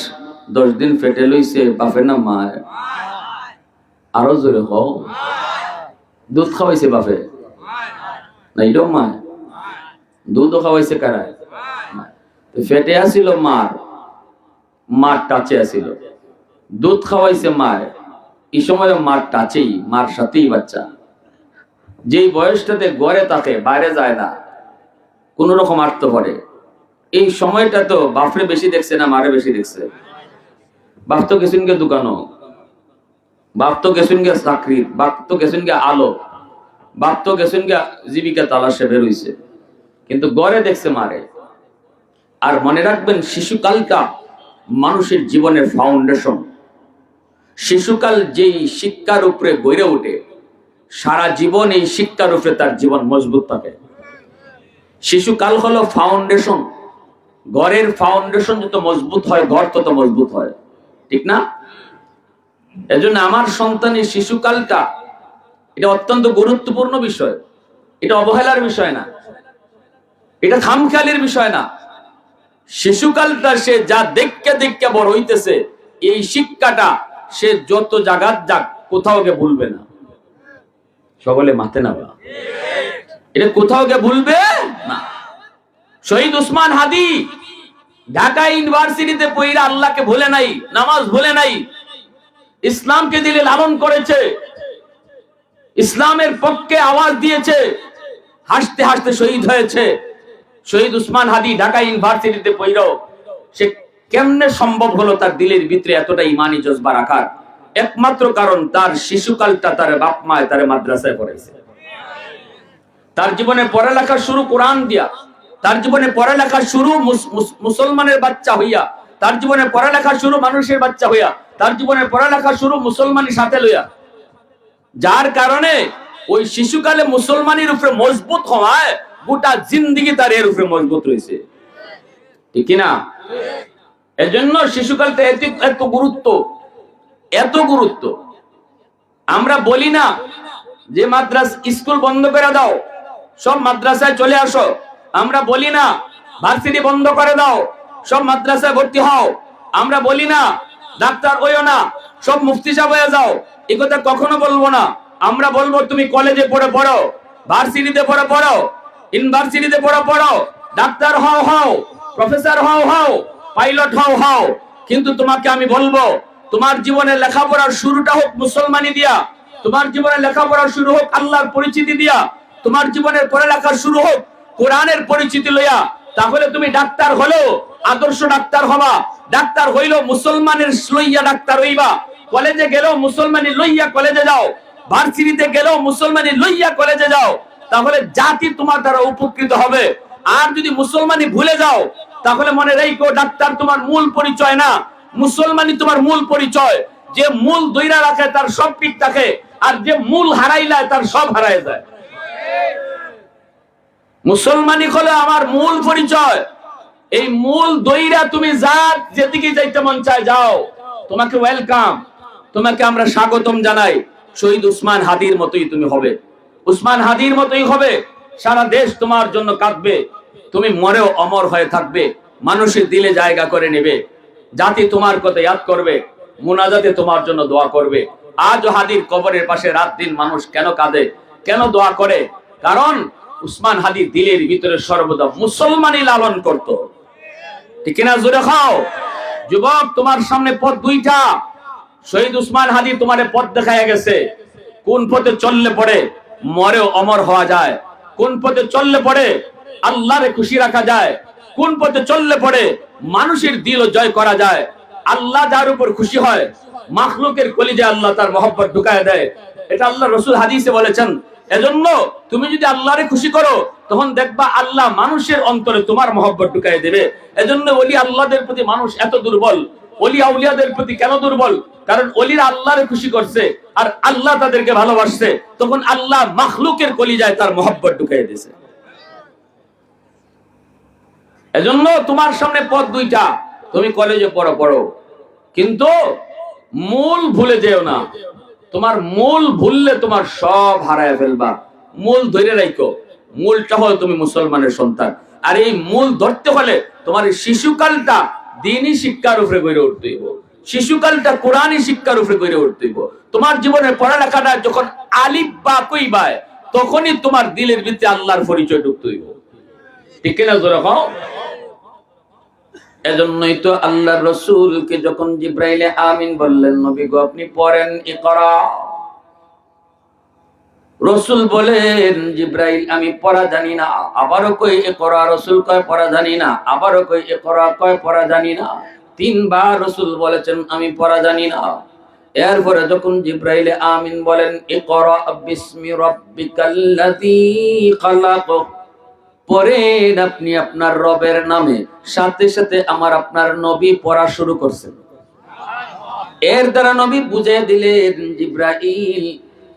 10 দিন ফেটে লইছে বাপের না মায়? আরো জোরে হও। দুধ খাওয়াইছে বাপে না? এটাও মায়। দুধও খাওয়াইছে কারা? ফেটে আসিল মার টাচে আসিল, দুধ খাওয়াইছে মায়, এই সময় মার টাচেই, মার সাথেই বাচ্চা। যেই বয়সটাতে গড়ে থাকে, বাইরে যায় না, কোন রকম আর্ত করে, এই সময়টা তো বাপরে বেশি দেখছে না মারে বেশি দেখছে? বাপ তো গেছেন গে দোকানো, বাপ তো গেছেন গে চাকরি, বাপ তো গেছেন গে আলো, বাপ তো গেছেন গে জীবিকা তালাশে বেরোইছে, কিন্তু গড়ে দেখছে মারে। আর মনে রাখবেন, শিশুকালটা মানুষের জীবনের ফাউন্ডেশন। শিশুকাল যেই শিক্ষার উপরে গড়ে ওঠে, সারা জীবন এই শিক্ষার উপরে তার জীবন মজবুত থাকে। শিশুকাল হলো ফাউন্ডেশন। ঘরের ফাউন্ডেশন যত মজবুত হয়, ঘর তত মজবুত হয়, ঠিক না? এজন্য আমার সন্তানের শিশুকালটা এটা অত্যন্ত গুরুত্বপূর্ণ বিষয়। এটা অবহেলার বিষয় না, এটা খামখেয়ালির বিষয় না। শিশুকালটা সে যা দেখকে দেখকে বড় হইতেছে, এই শিক্ষাটা সে যত জায়গার যাক কোথাও গিয়ে ভুলবে না। সকলে মাথে না, এটা কোথাও গিয়ে ভুলবে না। শহীদ উসমান হাদি ঢাকা ইউনিভার্সিটিতে পড়া আল্লাহকে ভুলে নাই, নামাজ ভুলে নাই, ইসলামকে দিলে লালন করেছে, ইসলামের পক্ষে আওয়াজ দিয়েছে, হাসতে হাসতে শহীদ হয়েছে। শহীদ উসমান হাদি ঢাকা ইউনিভার্সিটিতে পড়াও, সে কেমনে সম্ভব হলো তার দিলের ভিতরে এতটা ইমানি জজবা রাখার? একমাত্র কারণ তার শিশুকালটা তার বাপ মায় তার মাদ্রাসায় পড়াইছে। তার জীবনে পড়ালেখা শুরু কোরআন দিয়া, তার জীবনে পড়ালেখা শুরু মুসলমানের বাচ্চা হইয়া, তার জীবনে পড়ালেখা শুরু মানুষের বাচ্চা হইয়া, তার জীবনে পড়ালেখা শুরু মুসলমানের সাথে লইয়া, যার কারণে ওই শিশুকালে মুসলমানের উপরে মজবুত হওয়ায় গোটা জিন্দেগি তার এর উপরে মজবুত রয়েছে, ঠিক না? এজন্য শিশুকালটা এত গুরুত্ব, এত গুরুত্ব। আমরা বলি না যে মাদ্রাসা স্কুল বন্ধ করে দাও, সব মাদ্রাসায় চলে আসো। আমরা বলি না ভার্সিটি বন্ধ করে দাও, সব মাদ্রাসায় ভর্তি হও। আমরা বলি না ডাক্তার হইও না, সব মুফতি সাহেব হয়ে যাও। এই কথা কখনো বলবো না। আমরা বলবো তুমি কলেজে পড়ো, ভার্সিটিতে পড়ো, ইউনিভার্সিটিতে পড়ো, ডাক্তার হও, প্রফেসর হও, পাইলট হও। কিন্তু তোমাকে আমি বলবো তোমার জীবনে লেখাপড়ার শুরুটা হোক মুসলমানি দিয়া, তোমার জীবনে লেখাপড়া শুরু হোক আল্লাহর পরিচিতি দিয়া, তোমার জীবনের পড়ালেখা শুরু হোক কোরআনের পরিচিতি লইয়া। তাহলে তুমি ডাক্তার হলো আদর্শ ডাক্তার হবা, ডাক্তার হইলো মুসলমানের লইয়া ডাক্তার হইবা। কলেজে গেলেও মুসলমানি লইয়া কলেজে যাও, ভার্সিটিতে গেলেও মুসলমানি লইয়া কলেজে যাও, তাহলে জাতি তোমার দ্বারা উপকৃত হবে। আর যদি মুসলমানি ভুলে যাও তাহলে মনে রেখো ডাক্তার তোমার মূল পরিচয় না, মুসলমানি তোমার মূল পরিচয়। যে মূল দইরা রাখে তার সব পিঠ থাকে, আর যে মূল হারাইলায় তার সব হারায় যায়। মুসলমানি হলো আমার মূল পরিচয়। এই মূল দইরা তুমি যেদিকে যাইতে মন চায় যাও, তোমাকে ওয়েলকাম, তোমাকে আমরা স্বাগতম জানাই। শহীদ উসমান হাদির মতোই তুমি হবে, উসমান হাদির মতোই হবে। সারা দেশ তোমার জন্য কাঁদবে, তুমি মরেও অমর হয়ে থাকবে, মানুষের দিলে জায়গা করে নেবে, জাতি তোমার কথা ইয়াদ করবে, মুনাজাতে তোমার জন্য দোয়া করবে। আজ হাদির কবরের পাশে রাত দিন মানুষ কেন কাঁদে, কেন দোয়া করে? কারণ উসমান হাদির দিলের ভিতরে সর্বদা মুসলমানি লালন করত, ঠিক না? জোরে খাও যুবক, তোমার সামনে পথ দুইটা। শহীদ উসমান হাদি তোমারে পথ দেখায় গেছে, কোন পথে চললে পড়ে মরেও অমর হওয়া যায়, কোন পথে চললে পড়ে আল্লাহরে খুশি রাখা যায়, কোন পথে চললে পড়ে মানুষের দিলও জয় করা যায়। আল্লাহ যার উপর খুশি হয় মাখলুকের কলিজে আল্লাহ তার মহব্বত ঢুকায় দেয়, এটা আল্লাহ রাসূল হাদিসে বলেছেন। এজন্য তুমি যদি আল্লাহরে খুশি করো তখন দেখবা আল্লাহ মানুষের অন্তরে তোমার মহব্বত ঢুকায় দেবে। এজন্য ওলি আল্লাহদের প্রতি মানুষ এত দুর্বল। ওলি আউলিয়াদের প্রতি কেন দুর্বল? কারণ ওলিরা আল্লাহরে খুশি করছে আর আল্লাহ তাদেরকে ভালোবাসছে, তখন আল্লাহ মাখলুকের কলিজায় তার মহব্বত ঢুকায় দিয়েছে। এজন্য তোমার সামনে পথ দুইটা, তুমি কলেজে পড়ো, কিন্তু মূল ভুলে যেও না। তোমার মূল ভুললে তোমার সব হারায় ফেলবা। মূল ধরে রাখো, মূলটা হলো তুমি মুসলমানের সন্তান। আর এই মূল ধরতে হলে তোমার শিশুকালটা দ্বীনি শিক্ষার উপরে গড়ে উঠতে হইব, শিশুকালটা কোরআনী শিক্ষার উপরে গড়ে উঠতে হইব। তোমার জীবনের পড়ালেখাটা যখন আলিফ বা কইবায় তখনই তোমার দিলের ভিতরে আল্লাহর পরিচয় ঢুকতে হইব, ঠিক না? জোরে কও। এজন্যই তো আল্লাহর রাসূলকে যখন জিবরাইল আমিন বললেন, নবী গো আপনি পড়েন ইকরা, রাসূল বলেন জিবরাইল আমি পড়া জানি না। আবারও কই ইকরা, রাসূল কয় পড়া জানি না। আবারও কই ইকরা, কয় পড়া জানি না। তিনবার রাসূল বলেছেন আমি পড়া জানি না। এরপরে যখন জিবরাইল আমিন বলেন ইকরা বিসমি রাব্বিকাল্লাযী খালাক, পড়েন আপনি আপনার রবের নামে, সাথে সাথে আপনার নবী পড়া শুরু করছেন। এর দ্বারা নবী বুঝিয়ে দিলেন জিবরাইল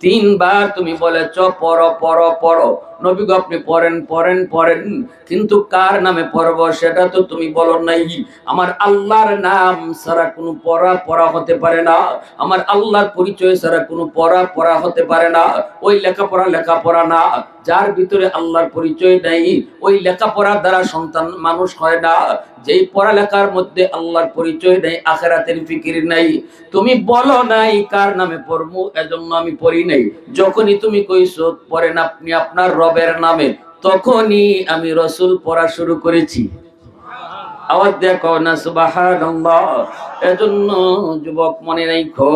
তিনবার তুমি বলেছ পড়ো, নবী গো আপনি পড়েন, কিন্তু কার নামে পড়ব সেটা তো তুমি বলো নাই। আমার আল্লাহর নাম ছাড়া কোনো পড়া হতে পারে না, আমার আল্লাহর পরিচয় ছাড়া কোনো পড়া হতে পারে না। ওই লেখাপড়া না, যার ভিতরে আল্লাহর পরিচয় নাই ওই লেখাপড়ার দ্বারা সন্তান মানুষ হয় না। যেই পড়ালেখার মধ্যে আল্লাহর পরিচয় নাই, আখিরাতের ফিকির নাই, তুমি বলো নাই কার নামে পড়বো, এজন্য আমি পড়ি নাই। যখনই তুমি কইছো পড়েন আপনি আপনার রবের নামে, তখনই আমি রাসূল পড়া শুরু করেছি। আওয়াজ দেখো না সুবহানাল্লাহ। এজন্য যুবক মনে রাখো,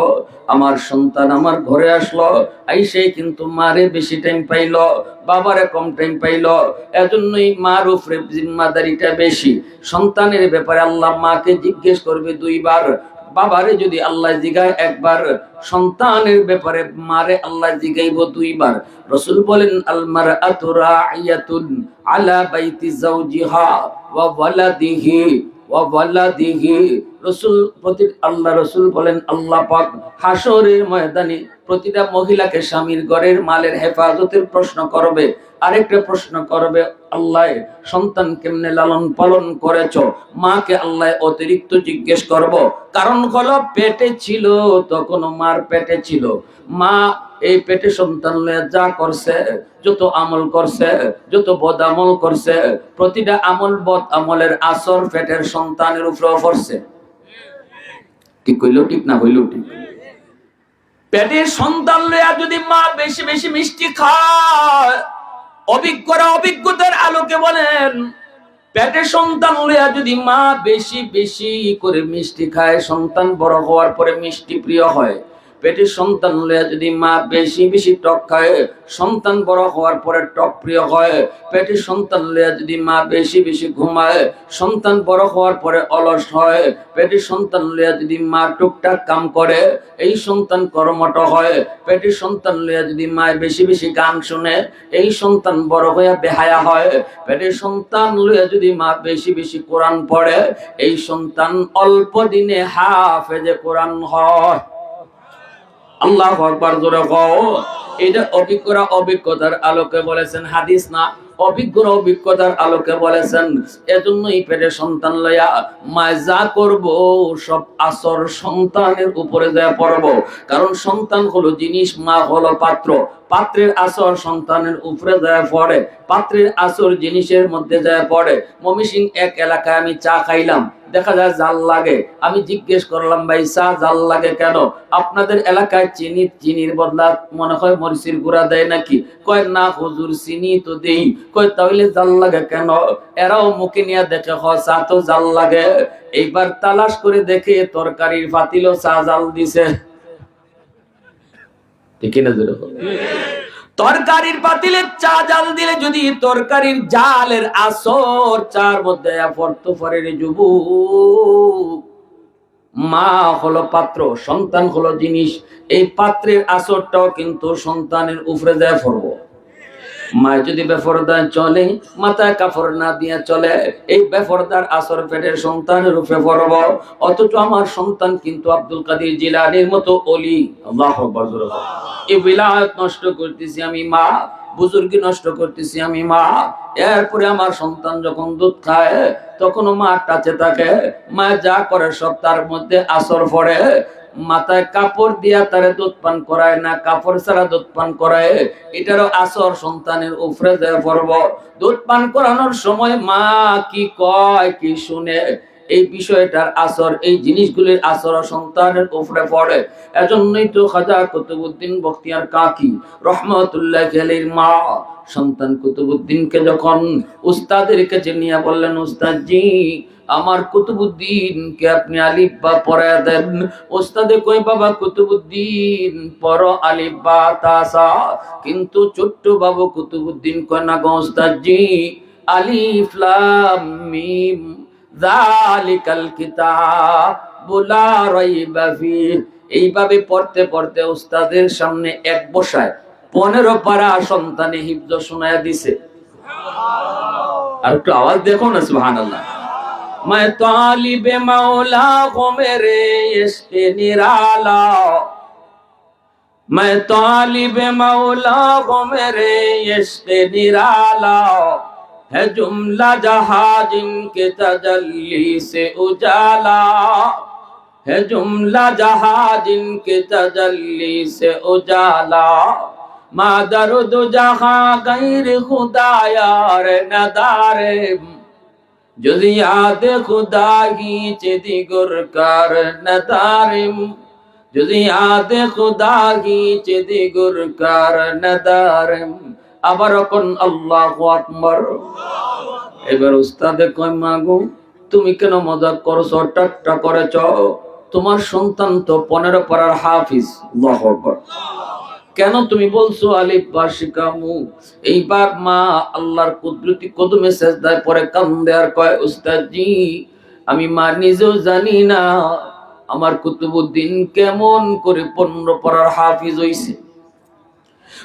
আমার সন্তান আমার ঘরে আসলো, আইসে কিন্তু মারে বেশি টাইম পাইলো, বাবারে কম টাইম পাইলো। এজন্যই মার উপরে জিম্মাদারিটা বেশি। সন্তানের ব্যাপারে আল্লাহ মাকে জিজ্ঞেস করবে দুইবার, বাবারে যদি আল্লাহ জিগায় একবার, সন্তানের ব্যাপারে মারে আল্লাহ জিগাইব দুইবার। রাসূল বলেন আল মারআতু রাইয়াতুন আলা বাইতি যাওজিহা ওয়া ওয়ালাদিহি ওয়া ওয়ালাদিহি। আল্লাহ রাসূল বলেন আল্লাহ পাক হাসরের ময়দানে প্রতিটা মহিলাকে স্বামীর ঘরের মালের হেফাজতের প্রশ্ন করবে। আরেকটা প্রশ্ন করবে, আল্লাহ সন্তান কেমনে লালন পালন করেছো, মাকে আল্লাহ অতিরিক্ত জিজ্ঞেস করব। কারণ হলো পেটে ছিল, তখন মার পেটে ছিল, মা এই পেটে সন্তান লয়ে যা করছে, যত আমল করছে, যত বদ আমল করছে, প্রতিটা আমল বদ আমলের আসর পেটের সন্তানের উপরে পড়ছে। ঠিক কইলো ঠিক না হইলো ঠিক? পেটের সন্তান লইয়া যদি মা বেশি বেশি মিষ্টি খায়, অভিজ্ঞরা অভিজ্ঞতার আলোকে বলেন, পেটের সন্তান লইয়া যদি মা বেশি বেশি করে মিষ্টি খায়, সন্তান বড় হওয়ার পরে মিষ্টি প্রিয় হয়। পেটের সন্তান লইয়া যদি মা বেশি বেশি টক খায়, সন্তান বড় হওয়ার পরে টক প্রিয় হয়। পেটের সন্তান লইয়া যদি মা বেশি বেশি ঘুমায়, সন্তান বড় হওয়ার পরে অলস হয়। পেটের সন্তান লইয়া যদি মা টুকটাক কাম করে, এই সন্তান কর্মঠ হয়। পেটের সন্তান লইয়া যদি মা বেশি বেশি গান শুনে, এই সন্তান বড় হইয়া বেহায়া হয়। পেটের সন্তান লইয়া যদি মা বেশি বেশি কোরআন পড়ে, এই সন্তান অল্প দিনে হাফেজে কোরআন হয়। আল্লাহু আকবার, জোরে কও। এটা অভিজ্ঞরা অভিজ্ঞতার আলোকে বলেছেন, হাদিস না, অভিজ্ঞরা অভিজ্ঞতার আলোকে বলেছেন। এজন্যই পেটে সন্তান লইয়া মা যা করব সব আসর সন্তানের উপরে যায় পড়ব। কারণ সন্তান হলো জিনিস, মা হলো পাত্র। পাত্রের আসর সন্তানের উপরে যায় পড়ে, পাত্রের আসর জিনিসের মধ্যে যায় পড়ে। মমিসিং এক এলাকায় আমি চা খাইলাম, দেখা যায় জাল লাগে। আমি জিজ্ঞেস করলাম, ভাই চা জাল লাগে কেন? আপনাদের এলাকায় চিনির বদলা মনে হয় মরিচের গুঁড়া দেয় নাকি? কয় না হুজুর, চিনি তো দেই। কয় তাহলে জাল লাগে কেন? এরাও মুখে নিয়ে দেখে, চা তো জাল লাগে। এইবার তালাশ করে দেখে তরকারির পাতিলও চা জাল দিছে। ঠিক না? তরকারির পাতিলে চা জাল দিলে যদি তরকারির জালের আসর চার মধ্যে পড়তো পরে রে যুবক, মা হলো পাত্র, সন্তান হলো জিনিস। এই পাত্রের আসরটাও কিন্তু সন্তানের উপরে যায় পড়ব। মা যদি বেপরদায় চলে, মাথায় কাপড় না দিয়ে চলে, এই বেপরদার আসর পেটের সন্তানের উপরে পড়ব। অথচ আমার সন্তান কিন্তু আব্দুল কাদের জিলানীর মতো ওলি। আল্লাহু আকবার। এই বিলায়াত নষ্ট করতেছি আমি মা, বুজুর্গি নষ্ট করতেছি আমি মা। এরপরে আমার সন্তান যখন দুধ খায়, তখনও মা কাছে থাকে, মা যা করে সব তার মধ্যে আসর পড়ে। মাথায় কাপড় দিয়া তারে দুধ পান করায় না, কাপড় ছাড়া দুধ পান করায়, এটারও আসর সন্তানের উপরে যায় পড়ব। দুধ পান করানোর সময় মা কি কয়, কি শুনে, এই বিষয়টার আসর, এই জিনিসগুলির আসর সন্তানের উপরে পড়ে। এজন্যই তো খাজা কুতুবউদ্দিন বখতিয়ার কাকি রহমাতুল্লাহ আলাইহির মা সন্তান কুতুবউদ্দিনকে যখন উস্তাদের কাছে নিয়ে বললেন, উস্তাদজি আমার কুতুবউদ্দিনকে আপনি আলিফ বা পড়ায় দেন। উস্তাদে কই, বাবা কুতুবউদ্দিন পড়ো আলিফ বা তাসা। কিন্তু ছোট্ট বাবু কুতুবউদ্দিন কয়, না গো উস্তাদজি, আলিফ লাম মিম যালিকাল কিতাব লা রাইবা ফিহি। এইভাবে পড়তে পড়তে উস্তাদের সামনে এক বসায় 15 পারা সন্তানে হিফজ শোনায়া দিছে। আর একটু আওয়াজ দেখো না, সুবহানাল্লাহ। मैं तालिबे मौला को मेरे इश्क़ निराला, मैं तालिबे मौला को मेरे इश्क़ निराला, है जुमला जहां जिनके तजल्ली से उजाला, है जुमला जहां जिनके तजल्ली से उजाला, मादर दो जहां गैर खुदा यार नदारे, যদি याद खुदा की चिदिगुर कर नदारिम, যদি याद खुदा की चिदिगुर कर नदारिम। আবার কোন আল্লাহু আকবার। এবার উস্তাদে কয়, মাগো তুমি কেন মজা করছো, ঠাট্টা করেছ? তোমার সন্তান তো 15 পারার হাফিজ। আল্লাহু আকবার। কেন তুমি বলছো আলিফ বা শিখামু? এইবার মা আল্লাহর কুদরতি কদমে সেজদায় পরে কান্দে আর কয়, উস্তাদ জি, আমি মা নিজেও জানি না আমার কুতুবউদ্দিন কেমন করে 15 পারার হাফিজ হইছে।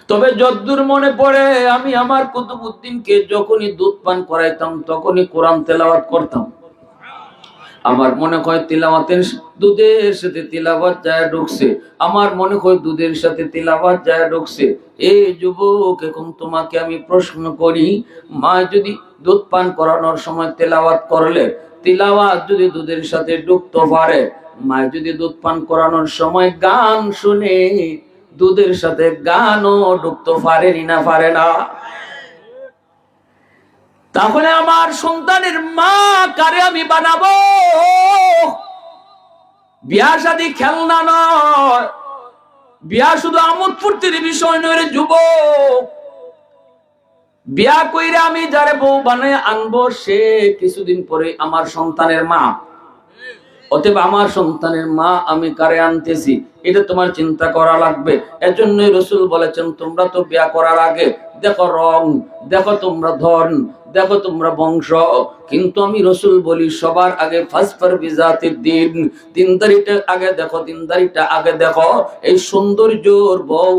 তবে যদ্দূর মনে পড়ে, আমি আমার কুতুবউদ্দিনকে যখনই দুধ পান করাইতাম তখনই কোরআন তেলাওয়াত করতাম। আমার মনে হয় তিলাওয়াতের দুধের সাথে তিলাওয়াত যায় ঢুকছে, আমার মনে হয় দুধের সাথে তিলাওয়াত যায় ঢুকছে। এই যুবক, এখন তোমাকে আমি প্রশ্ন করি, মা যদি দুধ পান করানোর সময় তেলাওয়াত করলে, তিলাওয়াত যদি দুধের সাথে ঢুকতে পারে, মা যদি দুধ পান করানোর সময় গান শুনে, দুধের সাথে গানও ঢুকতে পারেনি না পারে না? তাহলে আমার সন্তানের মা কারে আমি বানাবো? বিয়া শাদী খেলনা নয়, বিয়া শুধু আমোদ ফুর্তির বিষয় নয় রে যুবক। বিয়া কইরা আমি যারে বউ বানায় আনবো, সে কিছুদিন পরে আমার সন্তানের মা। অতএব আমার সন্তানের মা আমি কারে আনতেছি, এটা তোমার চিন্তা করা লাগবে। এজন্যই রাসূল বলেছেন, তোমরা তো বিয়া করার আগে দেখো রং, দেখো তোমরা ধন, দেখো তোমরা বংশ, কিন্তু আমি রাসূল বলি সবার আগে ফাসফার বিজাতির দিন, দিনদারিটা আগে দেখো, দিনদারিটা আগে দেখো। এই সৌন্দর্যর বউ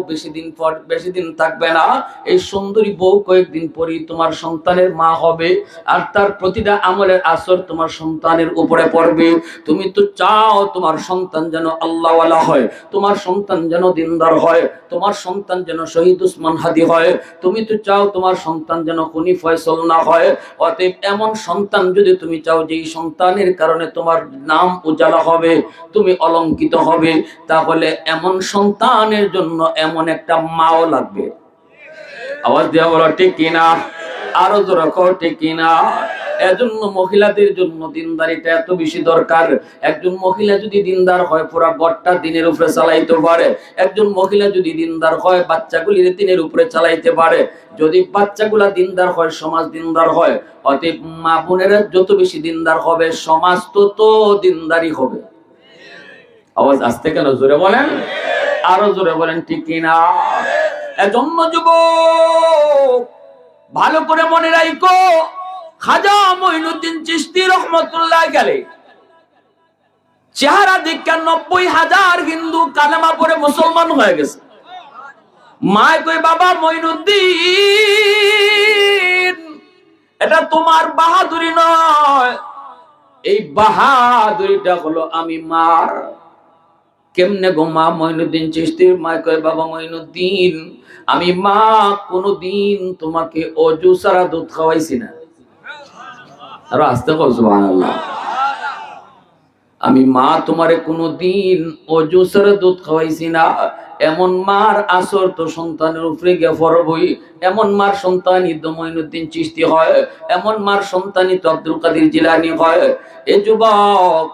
বেশি দিন থাকবে না। এই সুন্দরী বউ কয়েকদিন পরেই তোমার সন্তানের মা হবে, আর তার প্রতিটা আমলের আসর তোমার সন্তানের উপরে পড়বে। তুমি তো চাও তোমার সন্তান যেন আল্লাহওয়ালা হয়, তোমার সন্তান যেন দিনদার হয়, তোমার সন্তান যেন শহীদ উসমান হাদি হয়, তুমি তো চাও তোমার সন্তান যেন খুনি ফয়সল না হয়। অতএব এমন সন্তান যদি তুমি চাও যে সন্তানের কারণে তোমার নাম উজালা হবে, তুমি অলঙ্কিত হবে, তাহলে এমন সন্তানের জন্য এমন একটা মাও লাগবে। আওয়াজ দেওয়া বলো ঠিক কিনা, আরো জোরে কও ঠিক কিনা। এজন্য মহিলাদের জন্য দিনদারিটা এত বেশি দরকার। একজন মহিলা যদি দিনদার হয়, পুরা ঘরটা দিনের উপরে চালাইতে পারে। একজন মহিলা যদি দিনদার হয়, বাচ্চাগুলি দিনের উপরে চালাইতে পারে। যদি বাচ্চাগুলা দিনদার হয়, সমাজ দিনদার হয়। অতএব মা বোনেরা যত বেশি দিনদার হবে, সমাজ তত দিনদারি হবে। আওয়াজ আসতে কেন, জোরে বলেন, আরো জোরে বলেন ঠিক কিনা। এজন্য যুবক ভালো করে মনে রাখো, খাজা মঈনুদ্দিন চিশতি রহমতুল্লাহ আলাইহি চেহারা দেখে 90,000 হিন্দু কালেমা পড়ে মুসলমান হয়ে গেছে। মা কই, বাবা মঈনুদ্দিন, এটা তোমার বাহাদুরি নয়, এই বাহাদুরিটা হলো আমি মার। কেমনে গো মা? মঈনুদ্দিন চিশতির মা কয়, বাবা মঈনুদ্দিন, আমি মা কোনদিন তোমাকে অজু ছাড়া দুধ খাওয়াইছি না। আর আস্তে কও সুবহানাল্লাহ। আমি মা তোমারে কোনদিন অজু ছাড়া দুধ খাওয়াইছি না। এমন মার আসর তো সন্তানের উপরে গিয়ে পড়বই। এমন মার সন্তানই তো মঈনুদ্দিন চিশতি হয়, এমন মার সন্তানই তো আব্দুল কাদের জিলানী হয়। এ যুবক,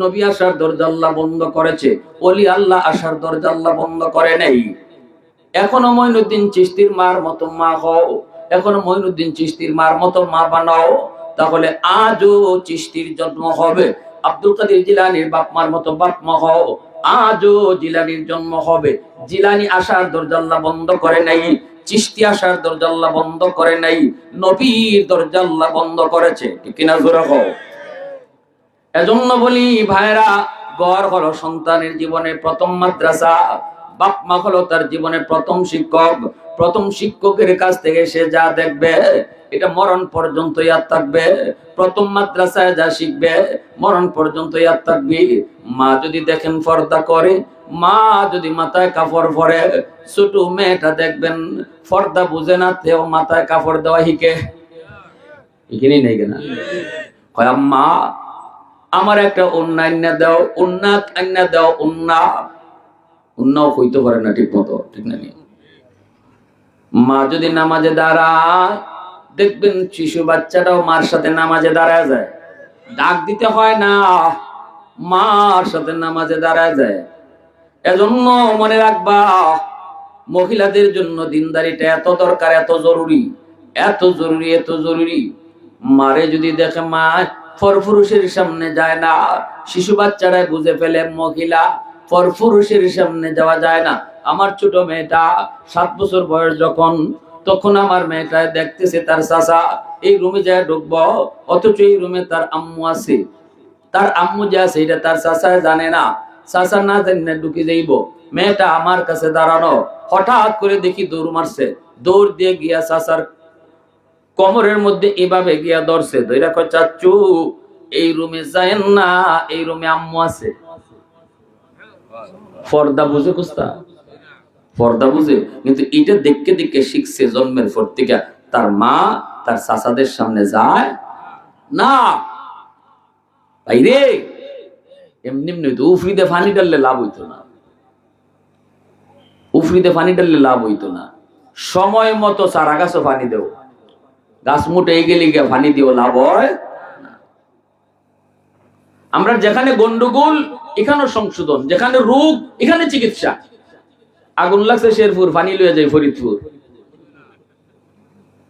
নবী আসার দরজা আল্লাহ বন্ধ করেছে, ওলি আল্লাহ আসার দরজা আল্লাহ বন্ধ করে নাই। এখনো মঈনুদ্দিন চিশতির মার মতো মা হও, এখনো মঈনুদ্দিন চিশতির মার মতো মা বানাও, তাহলে আজও চিশতির জন্ম হবে। আব্দুল কাদের জিলানীর বাপ মার মতো বাপ মা হও, আজও জিলানীর জন্ম হবে। জিলানী আসার দরজা আল্লাহ বন্ধ করে নাই, চিশতি আসার দরজা আল্লাহ বন্ধ করে নাই, নবীর দরজা আল্লাহ বন্ধ করেছে। ঠিক কিনা, জোরে হও। এজন্য বলি ভাইরা, ঘর হলো সন্তানের জীবনের প্রথম মাদ্রাসা, বাপ মা হলো তার জীবনের প্রথম শিক্ষক। প্রথম শিক্ষকের কাছ থেকে সে যা দেখবে, এটা মরণ পর্যন্ত ইয়াদ থাকবে। প্রথম মাদ্রাসায় যা শিখবে, মরণ পর্যন্ত ইয়াদ থাকবে। মা যদি দেখেন পর্দা করে, মা যদি মাথায় কাপড় পরে, ছোট মেয়েটা দেখবেন পর্দা বুঝে না, তেও মাথায় কাপড় দেওয়া শিখে। এখানেই নেই কেনা, কয় আম্মা আমার একটা উন্না আইনা দাও, উন্না আইনা দাও, উন্নাও কইতে পারে না ঠিক মতো, ঠিক না? মা যদি নামাজে দাঁড়ায়, দেখবেন শিশু বাচ্চাটাও মার সাথে নামাজে দাঁড়ায় যায়, ডাক দিতে হয় না, মার সাথে নামাজে দাঁড়ায় যায়। এজন্য মনে রাখবা, মহিলাদের জন্য দিনদারিটা এত দরকার, এত জরুরি, এত জরুরি, এত জরুরি। মারে যদি দেখে মা পরপুরুষের সামনে যায় না। শিশু বাচ্চারা বুঝে ফেলে মহিলা পরপুরুষের সামনে যাওয়া যায় না। আমার ছোট মেয়েটা 7 বছর বয়স যখন, তখন আমার মেয়েটা দেখতেছে তার চাচা এই রুমে যায় ঢুকবো, অথচ এই রুমে তার আম্মু আছে। তার আম্মু যে আছে এটা তার চাচা জানে না। চাচা না জানে ঢুকে যাইব। মেয়েটা আমার কাছে দাঁড়ানো, হঠাৎ করে দেখি দৌড় মারছে, দৌড় দিয়ে গিয়া চাচার কোমরের মধ্যে এভাবে গিয়া ধরছে, ধইরা কয় চাচু এই রুমে যায়েন না, এই রুমে আম্মু আছে। পর্দা বুঝে কুস্তা, পর্দা বুঝে, কিন্তু এটা দেখে দেখে শিখছে জন্মের পর থেকে। তার মা তার চাচাদের সামনে যায় না। ভাই রে, এমনি এমনি তো উফরিতে পানি ডাললে লাভ হইতো না, উফরিতে পানি ডাললে লাভ হইতো না। সময় মতো চারা গাছও পানি দেও, গাছ মুটে গেলে গিয়ে পানি দিও, লাভ হয়। আমরা যেখানে গন্ডগোল এখানে সংশোধন, যেখানে রোগ এখানে চিকিৎসা। আগুন লাগছে শেরপুর, পানি লইয়া যায় ফরিদপুর,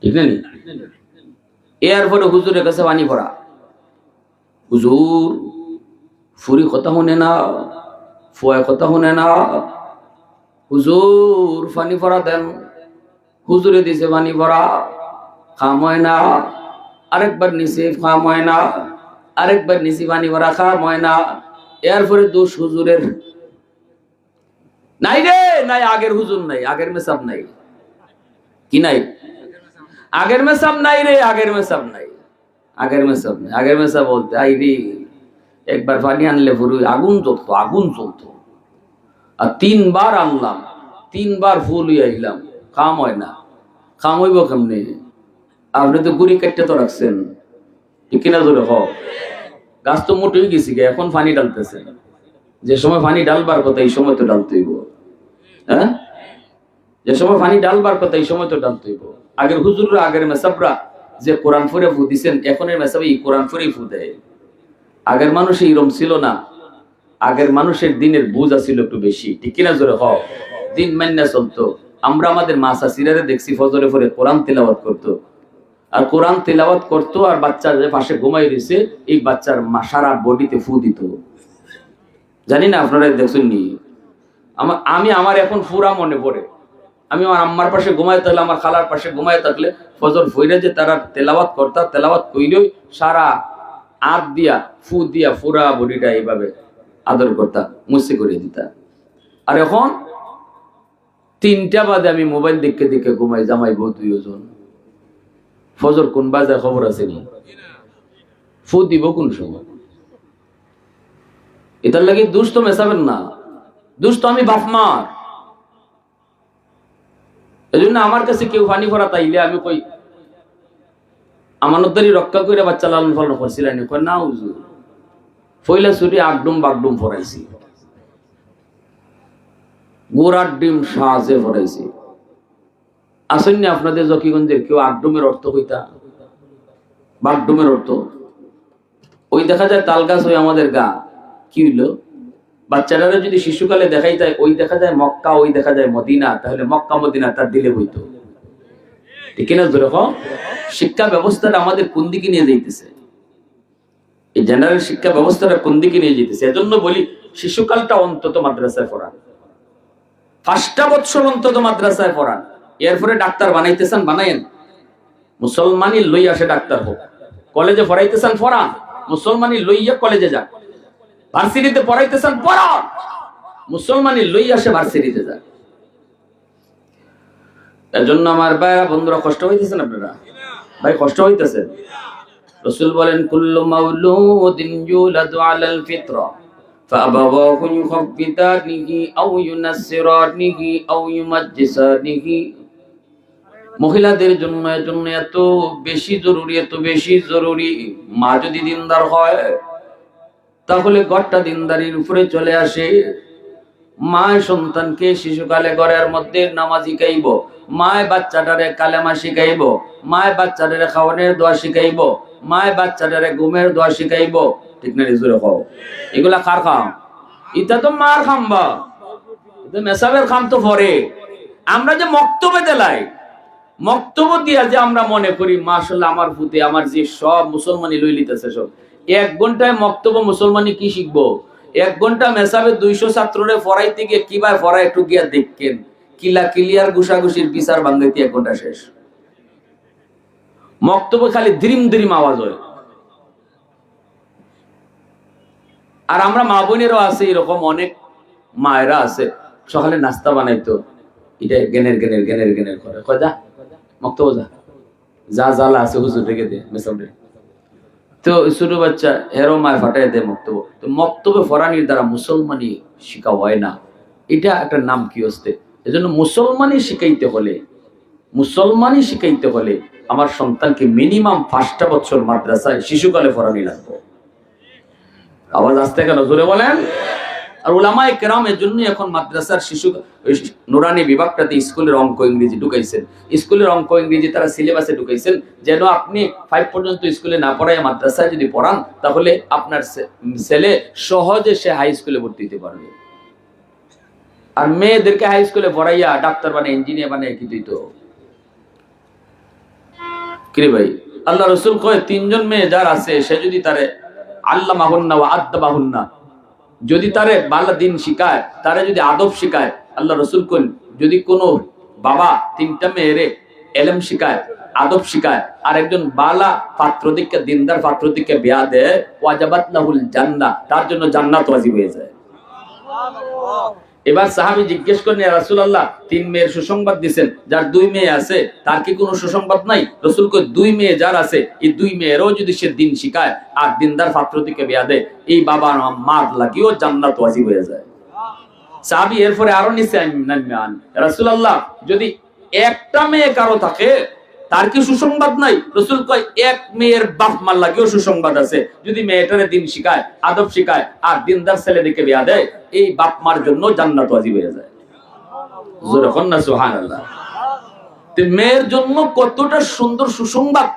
ঠিক না? এরপরে হুজুরের কাছে পানি ভরা, হুজুর ফুরি কথা শুনে না, ফুয়া কথা শুনে না, হুজুর পানি ভরা দেন। হুজুরে দিছে পানি ভরা, খাম হয় না। আরেকবার নিচে খাম হয় না, আরেকবার নিচে পানি ভরা, খাম হয় না। এরপরে দোষ হুজুরের। নাই রে নাই, আগের হুজুর নাই, আগের মেসাব নাই। কি নাই? আগের মেসাব নাই রে, আগের মেসাব নাই, আগের মেসাব নাই। আগের মেসাব বলতে আই রে, একবার পানি আনলে পুরো আগুন জ্বলতো, আগুন জ্বলতো। আর 3 বার আনলাম, 3 বার ফুল আইলাম, কাম হয় না। কাম হইব কেমনে? আপনি তো গুড়ি কাটতে তো রাখছেন, ঠিক কিনা? ধরে হোক, গাছ তো মোট হয়ে গেছি, এখন পানি ডালতেছে। যে সময় পানি ডালবার কথা এই সময় তো ডালতে হইব। হ্যাঁ, যে সময় পানি ডালবার কথা এই সময় তো ডালতে হইব। আগের হুজুররা, আগের মেসাবরা যে কোরআন ফুরে ফু দিচ্ছেন, এখনের মেসাব এই কোরআন ফুরেই ফু দেয়। আগের মানুষ এইরকম ছিল না। আগের মানুষের দিনের বুঝ আছিল একটু বেশি, ঠিক কিনা? জোরে হোক, দিন মান্না চলতো। আমরা আমাদের মা চাচিরারে দেখছি ফজরে পরে কোরআন তেলাওয়াত করতো, আর কোরআন তেলাওয়াত করতো, আর বাচ্চা যে পাশে ঘুমাই রয়েছে এই বাচ্চার মা সারা বডিতে ফু দিত। জানি না আপনারা দেখছেন নি? আমি আমার এখন পুরা মনে পড়ে, আমি আমার আম্মার পাশে ঘুমাই থাকলে, আমার খালার পাশে ঘুমাই থাকলে ফজর ফইরে যে তারা তেলাওয়াত করতা, তেলাওয়াত কইলেই সারা হাত দিয়া ফু দিয়া পুরা বডিটা এইভাবে আদর করতা, মুছে করে দিতা। আর এখন 3টা বাজে আমি মোবাইল দেখে দেখে ঘুমাই, জামাই বউ 2 জন। ফজর কোন বাজায় খবর আছে নি? ফু দিব কোন সময়? এটার লাগে দুষ্ট মেশাবেন না, দুষ্ট আমি বাপ মার। এই জন্য আমার কাছে কেউ পানি ভরা তাইলে আমি কই আমানতদারি রক্ষা করে বাচ্চা লালন পালন করছিলেন, না হুজুর ফইলা ছুটি আগডুম বাগডুম ফরাইছি, গোড়ার ডিম সাজে ফরাইছি। আসেন না আপনাদের জকিগঞ্জের কেউ আগডুমের অর্থ কইতা? বাগডুমের অর্থ ওই দেখা যায় তাল গাছ, ওই আমাদের গা। কি হইলো? বাচ্চারা যদি শিশুকালে দেখাই যায়, ওই দেখা যায় মক্কা, ওই দেখা যায় মদিনা, তাহলে মক্কা মদিনা তার দিলে হইতো, ঠিক না? যেরকম শিক্ষা ব্যবস্থাটা আমাদের কোন দিকে নিয়ে যাইতেছে, এই জেনারেল শিক্ষা ব্যবস্থাটা কোন দিকে নিয়ে যেতেছে। এজন্য বলি শিশুকালটা অন্তত মাদ্রাসায় পড়ান, 5টা বছর অন্তত মাদ্রাসায় পড়ান। এরপরে ডাক্তার বানাইতেছেন বানায়েন, মুসলমানি লই আসে ডাক্তার হোক। কলেজে পড়াইতেছেন পড়ান, মুসলমানি লইয়া কলেজে যাক। ভার্সিটিতে পড়াইতেছেন পড়ান, মুসলমানি লই আসে ভার্সিটিতে যাক। এর জন্য আমার ভাইরা বন্ধুরা কষ্ট হইতেছেন আপনারা? ভাই কষ্ট হইতেছে? রাসূল বলেন কুল্লু মাউলুদিন ইউলাদু আলাল ফিতরা ফাআবাওয়াহু ইউহাব্বিদানিহি আও ইউনাসসিরানিহি আও ইউমাজ্জিসানিহি। মহিলাদের জন্য এত বেশি জরুরি, এত বেশি জরুরি, মা যদি দিনদার হয় তাহলে ঘরটা দিনদারির উপরে চলে আসে। মা সন্তানকে শিশুকালে ঘরের মধ্যে নামাজ শিখাইব, মায় বাচ্চাটারে কালেমা শিখাইব, মায় বাচ্চাটারে খাওয়ানোর দোয়া শিখাইব, মায় বাচ্চাটারে ঘুমের দোয়া শিখাইব, ঠিক না? রিজুরে খাও, এগুলা কার খাম? এটা তো মার খাম্বা, এটা মেসাবের খাম তো পরে। আমরা যে মক্তবে দেলাই, মক্তব্য দিয়া যে আমরা মনে করি মাশাআল্লাহ আমার পুতে আমার যে সব মুসলমানি লই লিতেছে সব, 1 ঘন্টায় মক্তব্য মুসলমানি কি শিখবো? 1 ঘন্টা মেসাবে 200 ছাত্ররে পড়াইতে গিয়ে কিভাবে পড়ায় একটু গিয়া দেখেন, কিলা ক্লিয়ার গুসাগুসির বিচার ভাঙ্গাইতে 1 ঘন্টা শেষ। মক্তব্য খালি দ্রিম দ্রিম আওয়াজ হয়। আর আমরা মা বোনেরও আছে এরকম, অনেক মায়েরা আছে সকালে নাস্তা বানাইতো, এটা গেনের গেনের গেনের গেনের করে, কয় যা মক্তব্য যা, যা জ্বালা আছে হুজুর রেখে দে মেসাবে। তো ছোট বাচ্চা হেরো মায় ফাটাই দেয় মক্তব্য। তো মক্তব্য ফরানির দ্বারা মুসলমানি শিখা হয় না, এটা একটা নাম কি হচ্ছে। এজন্য মুসলমানি শিখাইতে হলে আমার সন্তানকে মিনিমাম 5টা বছর মাদ্রাসায় শিশুকালে ফরানি লাগবে। আওয়াজ আসতে কেন, জোরে বলেন। আর উলামায়ে কেরাম এর জন্য এখন মাদ্রাসার শিশু নুরানি বিভাগটাতে স্কুলের অঙ্ক ইংরেজি ঢুকাইছেন। স্কুলের অঙ্ক ইংরেজি তারা সিলেবাসে ঢুকাইছেন, যেন আপনি 5 পর্যন্ত স্কুলে না পড়ায় মাদ্রাসায় যদি পড়ান, তাহলে আপনার ছেলে সহজে সে হাই স্কুলে ভর্তি হতে পারবে। আর মেয়েদেরকে হাই স্কুলে পড়াইয়া ডাক্তার বানায়, ইঞ্জিনিয়ার বানায় কি দিত কিরে ভাই? আল্লাহ রাসূল কয় 3 জন মেয়ে যার আছে, সে যদি তারে আল্লামাহুন্না ওয়া আদবাহুন্না, যদি তারে বালা দিন শিখায়, তারে যদি আদব শিখায়, আল্লাহ রাসূল কোন যদি কোনো বাবা 3টা মেয়েরে ইলম শিখায়, আদব শিখায়, আর একজন বালা পাত্রদিকে দিনদার পাত্রদিকে বিয়া দেয়, ওয়াজাবাত লাহুল জান্নাহ, তার জন্য জান্নাত ওয়াজিব হয়ে যায়। এবার সাহাবী জিজ্ঞেস করেন, ইয়া রাসূলুল্লাহ 3 মেয়ের সুসংবাদ দিবেন, যার 2 মেয়ে আছে তার কি কোনো সুসংবাদ নাই? রাসূল কয় 2 মেয়ে যার আছে, এই 2 মেয়েরও যদি সে দিন শিখায় আর দিনদার পাত্র থেকে বিয়া দেয়, এই বাবা মার লাগিও জান্নাত ওয়াজিব হয়ে যায়। সাহাবী এরপরে আরো নিচে নামান, রাসূলুল্লাহ যদি একটা মেয়ে কারো থাকে তার কি সুসংবাদ নাই? রাসূল কয় 1 মেয়ের বাপ মার লাগিও সুসংবাদ আছে, যদি মেয়েটারে দিন শিখায়, আদব শিখায় আর দিনদার ছেলে দেখে বিয়া দেয়, এই বাপ মার জন্য জান্নাত ওয়াজিব হয়ে যায়। জোরে বলেন না সুবহানাল্লাহ। তে মেয়ের জন্য কতটা সুন্দর সুসংবাদ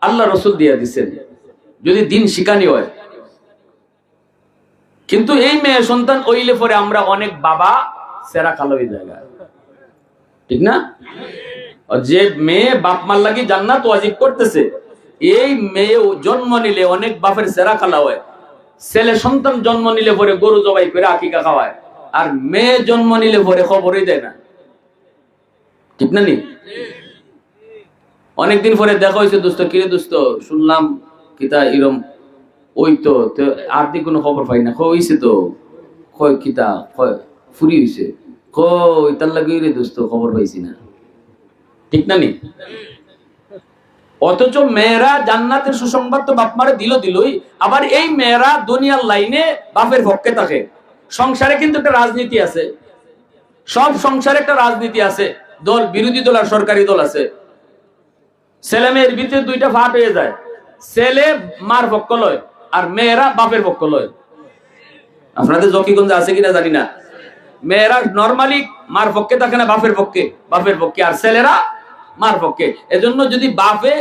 আল্লাহ রাসূল দিয়ে দিবেন যদি দিন শিখানি হয়। কিন্তু এই মেয়ে সন্তান হইলে পরে আমরা অনেক বাবা সেরা কালো হয়ে যায়, ঠিক না? যে মেয়ে বাপ মার লাগি জান্নাত ওয়াজিব করতেছে, এই মেয়ে জন্ম নিলে অনেক বাপের সেরা খালা হয়। ছেলে সন্তান জন্ম নিলে পরে গরু জবাই করে আকিকা খাওয়ায়, আর মেয়ে জন্ম নিলে পরে খবরই দেয় না, ঠিক না নি? অনেকদিন পরে দেখা হয়েছে, দোস্ত কিরে দোস্ত শুনলাম কিতা এরম, ওই তো আর দি কোনো খবর পাই না, হইছে তো কয় কিতা ফুরি হইছে, কই তার লাগে রে দোস্ত খবর পাইছি না, ঠিক না নি? অথচ মেয়েরা জান্নাতের সুসংবাদ তো বাপ মারে দিলই, আবার এই মেয়েরা দুনিয়ার লাইনে বাপের পক্ষে থাকে। সংসারে কিন্তু একটা রাজনীতি আছে, সব সংসারে একটা রাজনীতি আছে, দল বিরোধী দল আর সরকারি দল আছে। ছেলে মেয়ের ভিতরে 2টা ভাগ হয়ে যায়, ছেলে মার পক্ষ লয় আর মেয়েরা বাপের পক্ষ লয়। আপনাদের জকিগঞ্জে আছে কিনা জানি না, মেয়েরা নরমালি মার পক্ষে থাকে না, বাপের পক্ষে, আর ছেলেরা মার পক্ষে। এজন্য যদি বাপে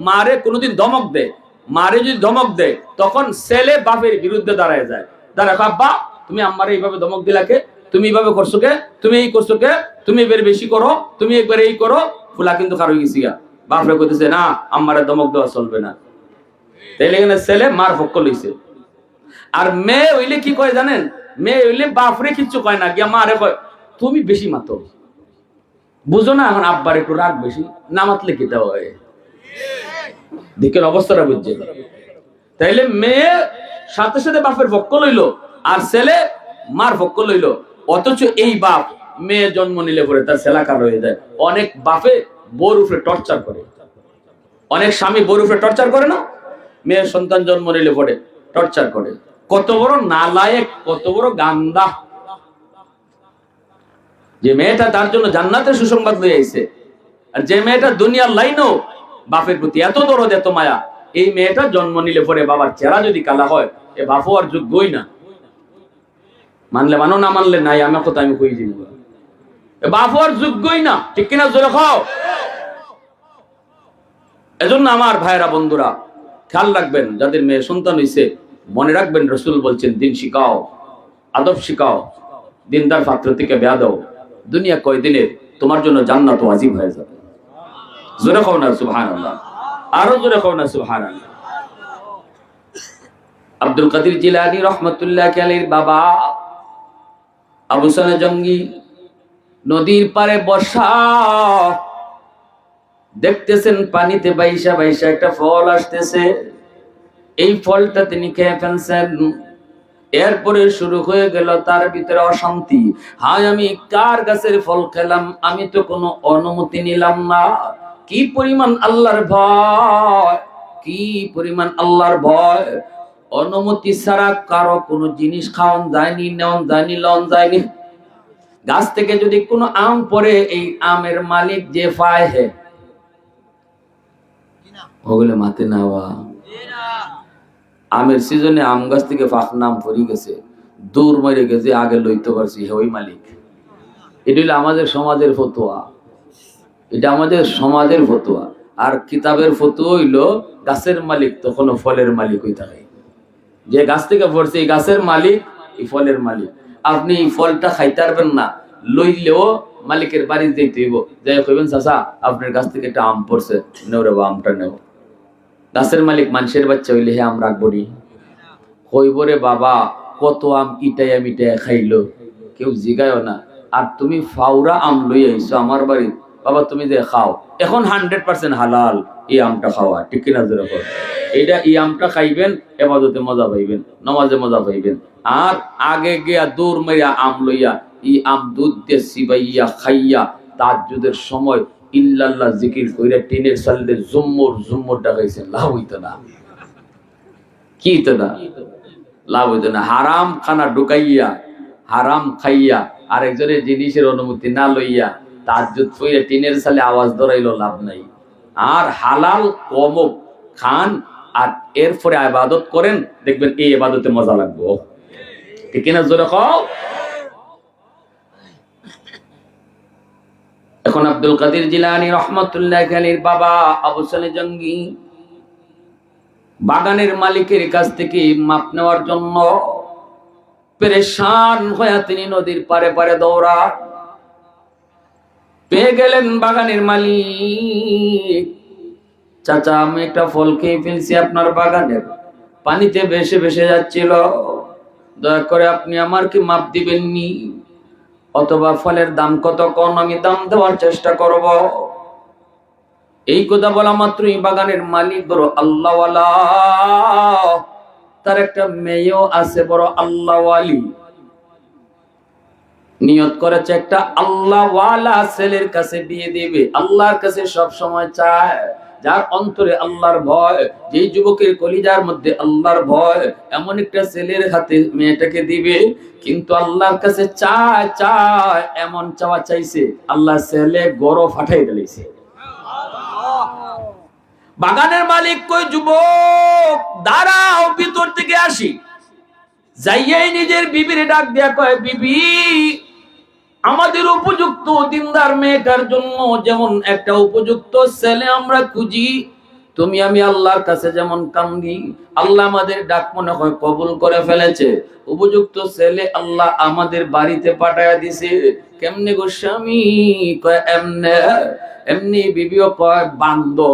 মারে কোনোদিন ধমক দেয়, মারে যদি ধমক দেয়, তখন ছেলে বাপের বিরুদ্ধে দাঁড়ায় যায়, দাঁড়ায় আব্বা তুমি আমারে এইভাবে ধমক দিলাকে, তুমি এইভাবে করছো কে, তুমি এই করছো কে, তুমি এবার বেশি করো, তুমি একবার এই করো, ফুলা কিন্তু কারো গেছি গা। বাপরে কইতেছে না আমারে ধমক দেওয়া চলবে না, তাইলে এখানে ছেলে মার পক্ষ লইছে। আর মেয়ে হইলে কি কয় জানেন? মেয়ে হইলে বাপরে কিচ্ছু কয় না, গিয়া মারে কয় তুমি বেশি মাতো, বুঝো না এখন আব্বার একটু রাগ বেশি, না মাতলে কি দেওয়া হয়, দিকের অবস্থাটা বুঝছে। তাইলে মেয়ে সাথে সাথে বাপের পক্ষ লইলো আর ছেলে মার পক্ষ লইলো। অথচ এই বাপ মেয়ে জন্ম নিলে পরে তার ছেলাকার হয়ে যায়। অনেক বাপে বউর উপরে টর্চার করে, অনেক স্বামী বউর উপরে টর্চার করে না, মেয়ের সন্তান জন্ম নিলে পরে টর্চার করে। কত বড় নালায়েক, কত বড় গান্দা যে মেয়েটা তার জন্য জান্নাতের সুসংবাদ লয়ে আইছে, আর যে মেয়েটা দুনিয়ার লাইনও বাপের প্রতি এত দরদ এত মায়া, এই মেয়েটা জন্ম নিলে পরে বাবার চেহারা যদি কালা হয়, এ বাপও আর যোগ্যই না। মানলে মানো, না মানলে নাই, আমার কথা আমি কই দিব, এ বাপও আর যোগ্যই না, ঠিক কিনা জোরে খাও। এজন্য আমার ভাইরা বন্ধুরা খেয়াল রাখবেন, যাদের মেয়ে সন্তান হইছে মনে রাখবেন রাসূল বলছেন দিন শিখাও, আদব শিখাও, দিনদার পাত্র থেকে বিয়া দাও, দুনিয়া কয়দিনে তোমার জন্য জান্নাত ওয়াজিব হয়ে যাবে। জোরে খাও না সুবহানাল্লাহ, আরো জোরে খাও না সুবহানাল্লাহ। আব্দুল কাদের জিলানী রহমতুল্লাহ আলাইহির বাবা আবু সালে জঙ্গি নদীর পারে বসা দেখতেছেন পানিতে বাইসা বাইসা একটা ফল আসতেছে, এই ফলটা তিনি খেয়ে ফেলছেন। এরপরে শুরু হয়ে গেল তার ভিতরে অশান্তি। হায় আমি কার গাছের ফল খেলাম, আমি তো কোনো অনুমতি নিলাম না। কি পরিমাণ আল্লাহর ভয়, কি পরিমাণ আল্লাহর ভয়। অনুমতি ছাড়া কারো কোনো জিনিস খাওয়ান যায়নি, নেওয়ান যায়নি, লন যায়নি। গাছ থেকে যদি কোনো আম পড়ে, এই আমের মালিক যে পায় হে ওগুলো মাতে নেওয়া। আমের সিজনে আম গাছ থেকে নাম পড়ে গেছে, দূর মেরে গেছে, আগে লইতে পারছি হে ওই মালিক। এটা হলো আমাদের সমাজের ফতোয়া, এটা আমাদের সমাজের ফতোয়া। আর কিতাবের ফতোয়া হইল গাছের মালিক তখন ফলের মালিক হয়ে থাকে। যে গাছ থেকে পড়ছে এই গাছের মালিক, এই ফলের মালিক। আপনি এই ফলটা খাইতে পারবেন না, লইলেও মালিকের বাড়ি যেতে হইব, যাই কইবেন চাচা আপনার গাছ থেকে একটা আম পড়ছে, নেও রে আমটা নেও। গাছের মালিক মানুষের বাচ্চা হইলে হে আম রাখবো নি, কইব রে বাবা কত আম ইটাইয়া মিটাইয়া খাইলো, কেউ জিগায়ও না। আর তুমি ফাউরা আম লই আইছো আমার বাড়ি, বাবা তুমি যে খাও, এখন 100% হালাল এই আমটা খাওয়া, ঠিক কিনা জোরে কর। এইটা এই আমটা খাইবেন, এবাদতে মজা পাইবেন, নামাজে মজা পাইবেন। আর আগে গিয়া দূর মাইয়া আম লইয়া এই আম দুধ দিয়ে সিবাইয়া খাইয়া তাহাজ্জুদের সময় ইল্লাল্লাহ জিকির কইরা টিনের সালদের জুম্মুর জুম্মুর ডাকাইছেন, লাভ হইতো না। কি তো না লাভ হইতো না। হারাম খানা ঢুকাইয়া হারাম খাইয়া আরেকজনের জিনিসের অনুমতি না লইয়া তাহাজ্জুদ কইরা টিনের সালে আওয়াজ ধরাইলো লাভ নাই। আর হালাল কম খান আর এরপরে ইবাদত করেন, দেখবেন এই ইবাদতে মজা লাগবে, ঠিক কিনা জোরে কও। এখন আব্দুল কাদের জিলানী রহমতুল্লাহ আলাইহির বাবা আবু সালে জঙ্গি বাগানের মালিকের কাছ থেকে মাপ নেওয়ার জন্য পেরেশান হয়ে তিনি নদীর পারে পারে দৌড়া পেয়ে গেলেন বাগানের মালিক। চাচা আমি একটা ফল খেয়ে ফেলছি আপনার বাগানের, পানিতে ভেসে ভেসে যাচ্ছিল, দয়া করে আপনি আমার কি মাপ দিবেননি, অথবা ফলের দাম কত কোন আমি দাম দেওয়ার চেষ্টা করব। এই কথা বলা মাত্রই বাগানের মালিক বড় আল্লাহওয়ালা, তার একটা মেয়েও আছে বড় আল্লাহওয়ালি, নিয়ত করেছে একটা আল্লাহওয়ালা ছেলের কাছে বিয়ে দিবে। আল্লাহর কাছে সব সময় চায়, যার অন্তরে আল্লাহর ভয়, যেই যুবকের কলিজার মধ্যে আল্লাহর ভয়, এমন একটা ছেলের হাতে মেয়েটাকে দিবে। কিন্তু আল্লাহর কাছে চায় চায় এমন চাওয়া চাইছে, আল্লাহ ছেলে গড় ফাটাই দিয়েছে। বাগানের মালিক কই যুবক দাঁড়াও, ভিতর থেকে আসি। যাইয়াই নিজের বিবির ডাক দিয়া কয়, বিবি আমাদের উপযুক্ত দিনদার মেয়েটার জন্য যেমন একটা উপযুক্ত ছেলে আমরা খুঁজি, তুমি আমি আল্লাহর কাছে যেমন কান্দি, আল্লাহ আমাদের ডাক মনে হয় কবুল করে ফেলেছে। উপযুক্ত ছেলে আল্লাহ আমাদের বাড়িতে পাঠায়া দিছে। কেমনে গো স্বামী? কয় এমনে। এমনি বিবিও কয় বান্ধো,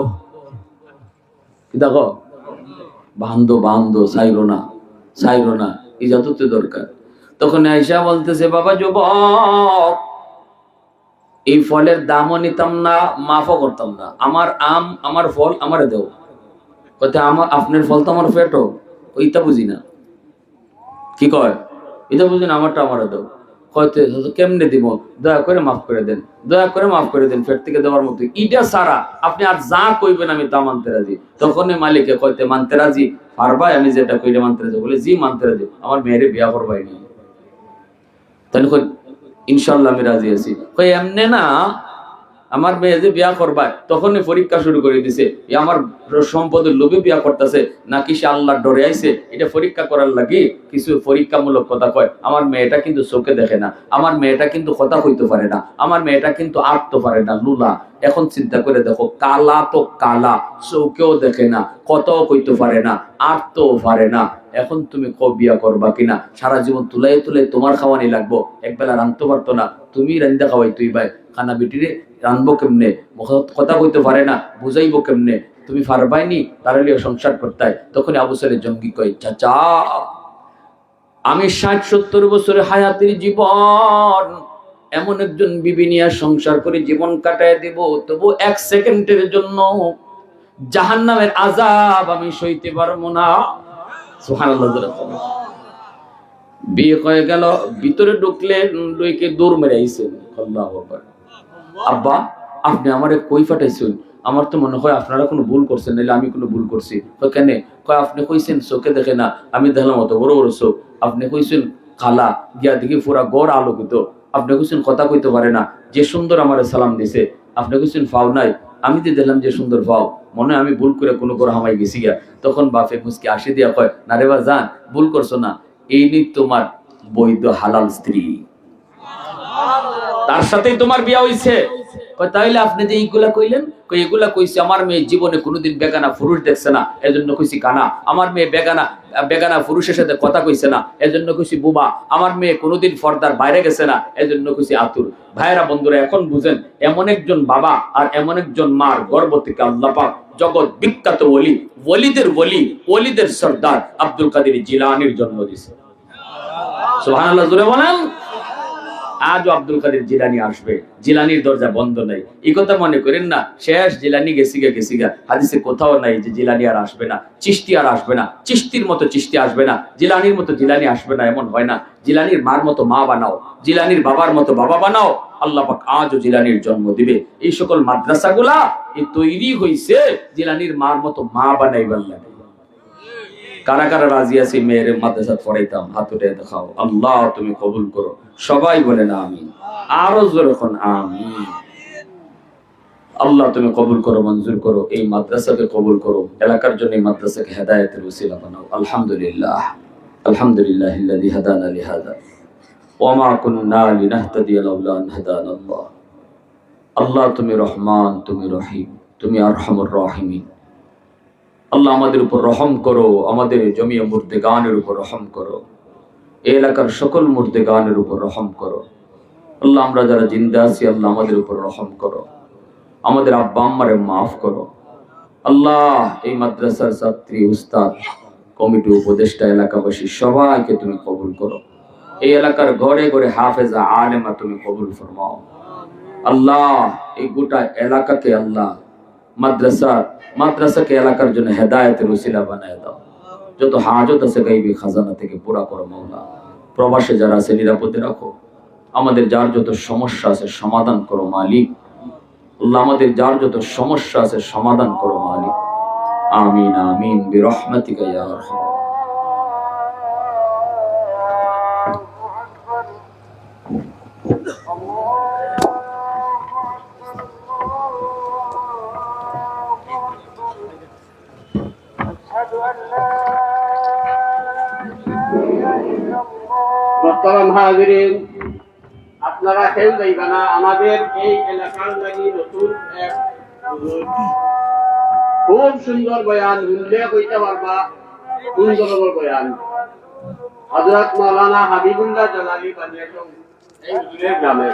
দেখো বান্ধো বান্ধো, চাইরো না চাইরো না, ইজাজত দরকার। তখন আয়েশা বলতেছে, বাবা যুবক এই ফলের দামও নিতাম না, মাফও করতাম না, আমার আম আমার ফল আমারে দেও। কইতে আমার আপনার ফল তো আমার পেটো, ওইটা বুঝি না। কি কয়? এটা বুঝি না, আমারটা আমারে দেও। কইতে কেমনে দিব? দয়া করে মাফ করে দেন, দয়া করে মাফ করে দেন, পেট থেকে দেওয়ার মতো। ইটা সারা আপনি আর যা কইবেন আমি তা মানতে রাজি। তখনই মালিকে কইতে মানতে রাজি পারবাই? আমি যেটা কইলে মানতে রাজি। বলে জি মানতে রাজি, আমার মেয়েরে বিয়া করবাই নি। তাহলে কই ইনশাল্লাহ আমি রাজি আছি। কই এমনে না, আমার মেয়ে যে বিয়া করবা, তখনই পরীক্ষা শুরু করে দিছে, আমার সম্পদের লোভে বিয়া করতেছে নাকি সে আল্লাহর ডরে আইছে, এটা পরীক্ষা করার লাগি কিছু পরীক্ষামূলক কথা কয়। আমার মেয়েটা কিন্তু চোখে দেখে না, আমার মেয়েটা কিন্তু কথা কইতে পারে না, আমার মেয়েটা কিন্তু আঁকতে পারে না, লুলা। এখন চিন্তা করে দেখো, কালা তো কালা, চোখেও দেখে না, কথাও কইতে পারে না, আঁকতেও পারে না। এখন তুমি বিয়া করবা কিনা? সারা জীবন তুলাই তুলাই তোমার খাওয়ানি লাগবো, একবেলা রাঁধতে পারতো না, তুমি রান্দা খাওয়াই তুই ভাই, খানা বিটিরে রানবো কেমনে, কথা কইতে পারে না, বুঝাইবো কেমনে? তুমি পারবাইনি তার লিয়ে সংসার করতে। তখন আবু সালেহ জঙ্গি কয়, চাচা আমি 60-70 বছরের হায়াতের জীবন এমন একজন বিবি নিয়ে সংসার করে জীবন কাটায় দেব, তবু 1 সেকেন্ডের জন্য জাহান্নামের আযাব আমি সইতে পারবো না। সুবহানাল্লাহ। বিয়ে হয়ে গেল, ভিতরে ঢুকলে লইকে দৌড় মেরে আইছেন। আল্লাহু আকবার। আব্বা আপনি আমারে কই ফাটাইছেন? আমার তো মনে হয় আপনারা কোনো ভুল করছেন, নাহলে আমি কোনো ভুল করছি। কয় কেন? কয় আপনি কইছেন চোখে দেখে না, আমি দেখলাম অত বড় বড় চোখ। আপনি কইছেন খালা, গিয়া দেখি পুরা গড় আলোকিত। আপনি কইছেন কথা কইতে পারে না, যে সুন্দর আমারে সালাম দিছে। আপনি কইছেন ফাও নাই, আমি তো দেখলাম যে সুন্দর ফাও, মনে হয় আমি ভুল করে কোনো গড় হামাই গেছি গিয়া। তখন বাপে মুসকি আসি দিয়া কয়, না রে বা জান, ভুল করছো না, এই নি তোমার বৈধ হালাল স্ত্রী, তার সাথেই তোমার বিয়া হইছে। তাইলে আপনি যে এইগুলা কইলেন? কই এগুলা কইছি আমার মেয়ে জীবনে কোনোদিন বেগানা পুরুষ দেখছে না, এজন্য কইছি কানা। আমার মেয়ে বেগানা পুরুষের সাথে কথা কইছে না, এজন্য কইছি বুবা। আমার মেয়ে কোনোদিন পর্দার বাইরে গেছে না, এজন্য কইছি আতুর। ভাইরা বন্ধুরা, এখন বুঝেন এমন একজন বাবা আর এমন একজন মার গর্ভ থেকে আল্লাহ পাক জগৎ বিখ্যাত ওলি, ওলিদের ওলি, ওলিদের সর্দার আব্দুল কাদের জিলানীর জন্ম দিয়েছে। সুবহানাল্লাহ জোরে বলেন। আজও আব্দুল কাদের জিলানী আসবে, জিলানির দরজা বন্ধ নাই। এই কথা মনে করেন না শেষ জিলানী গেছিগা। হাদিসে কোথাও নাই যে জিলানী আর আসবে না, চিশতি আর আসবে না, চিশতির মতো চিশতি আসবে না, জিলানির মতো জিলানী আসবে না, এমন হয় না। জিলানির মার মতো মা বানাও, জিলানির বাবার মতো বাবা বানাও। আল্লাহ পাক আজও জিলানির জন্ম দিবে। এই সকল মাদ্রাসাগুলা এই তৈরি হইছে জিলানির মার মতো মা বানাইবার লাগে। কারা কারা রাজি আছি মেয়ের মাদ্রাসা পড়াইতাম? হাত উঠে দেখাও। আল্লাহ তুমি কবুল করো। সবাই বলেন আমিন। আরো জোরে কোন আমিন। আল্লাহ তুমি কবুল করো, মঞ্জুর করো, এই মাদ্রাসাকে কবুল করো, এলাকার জন্য এই মাদ্রাসাকে হেদায়েতের ওসিলা বানাও। আলহামদুলিল্লাহ, আলহামদুলিল্লাহিল্লাযী হাদানা লিহাযা ওয়া মা কুন্না লিনাহতাদিয়া লাউলা আন হাদানাল্লাহ। আল্লাহ তুমি রহমান, তুমি রহিম, তুমি আরহামুর রাহিমিন। আল্লাহ আমাদের উপর রহম করো, আমাদের জমিয়া মুর্দেগানের উপর রহম করো, এই এলাকার সকল মুর্দেগানের উপর রহম করো। আল্লাহ আমরা যারা জিন্দা আছি আল্লাহ আমাদের উপর রহম করো, আমাদের আব্বা আম্মারে মাফ করো। আল্লাহ এই মাদ্রাসার ছাত্রী, উস্তাদ, কমিটি, উপদেষ্টা, এলাকাবাসী সবাইকে তুমি কবুল করো। এই এলাকার ঘরে ঘরে হাফেজা আলেমা তুমি কবুল ফরমাও। আল্লাহ এই গোটা এলাকাকে আল্লাহ মাদ্রাসাকে এলাকার জন্য হেদায়েতের ওসিলা বানায় দাও। যত হাজত আছে গাইবি খাজানা থেকে পুরা করো মাওলা। প্রবাসে যারা আছে নিরাপদে রাখো। আমাদের যার যত সমস্যা আছে সমাধান করো মালিক। আল্লাহ আমাদের যার যত সমস্যা আছে সমাধান করো মালিক। আমিন আমিন বিরহমাতিকা ইয়া আরহাম। মোহতারাম হাজিরিন, আপনারা কেউ যাইবা না। আমাদের এই এলাকার লাগি নতুন এক খুব সুন্দর বয়ান উল্লেখ হইতে পারবা। সুন্দর বয়ান হযরত মাওলানা হাবিবুল্লাহ জালালী বানিয়েছেন এই গ্রামে।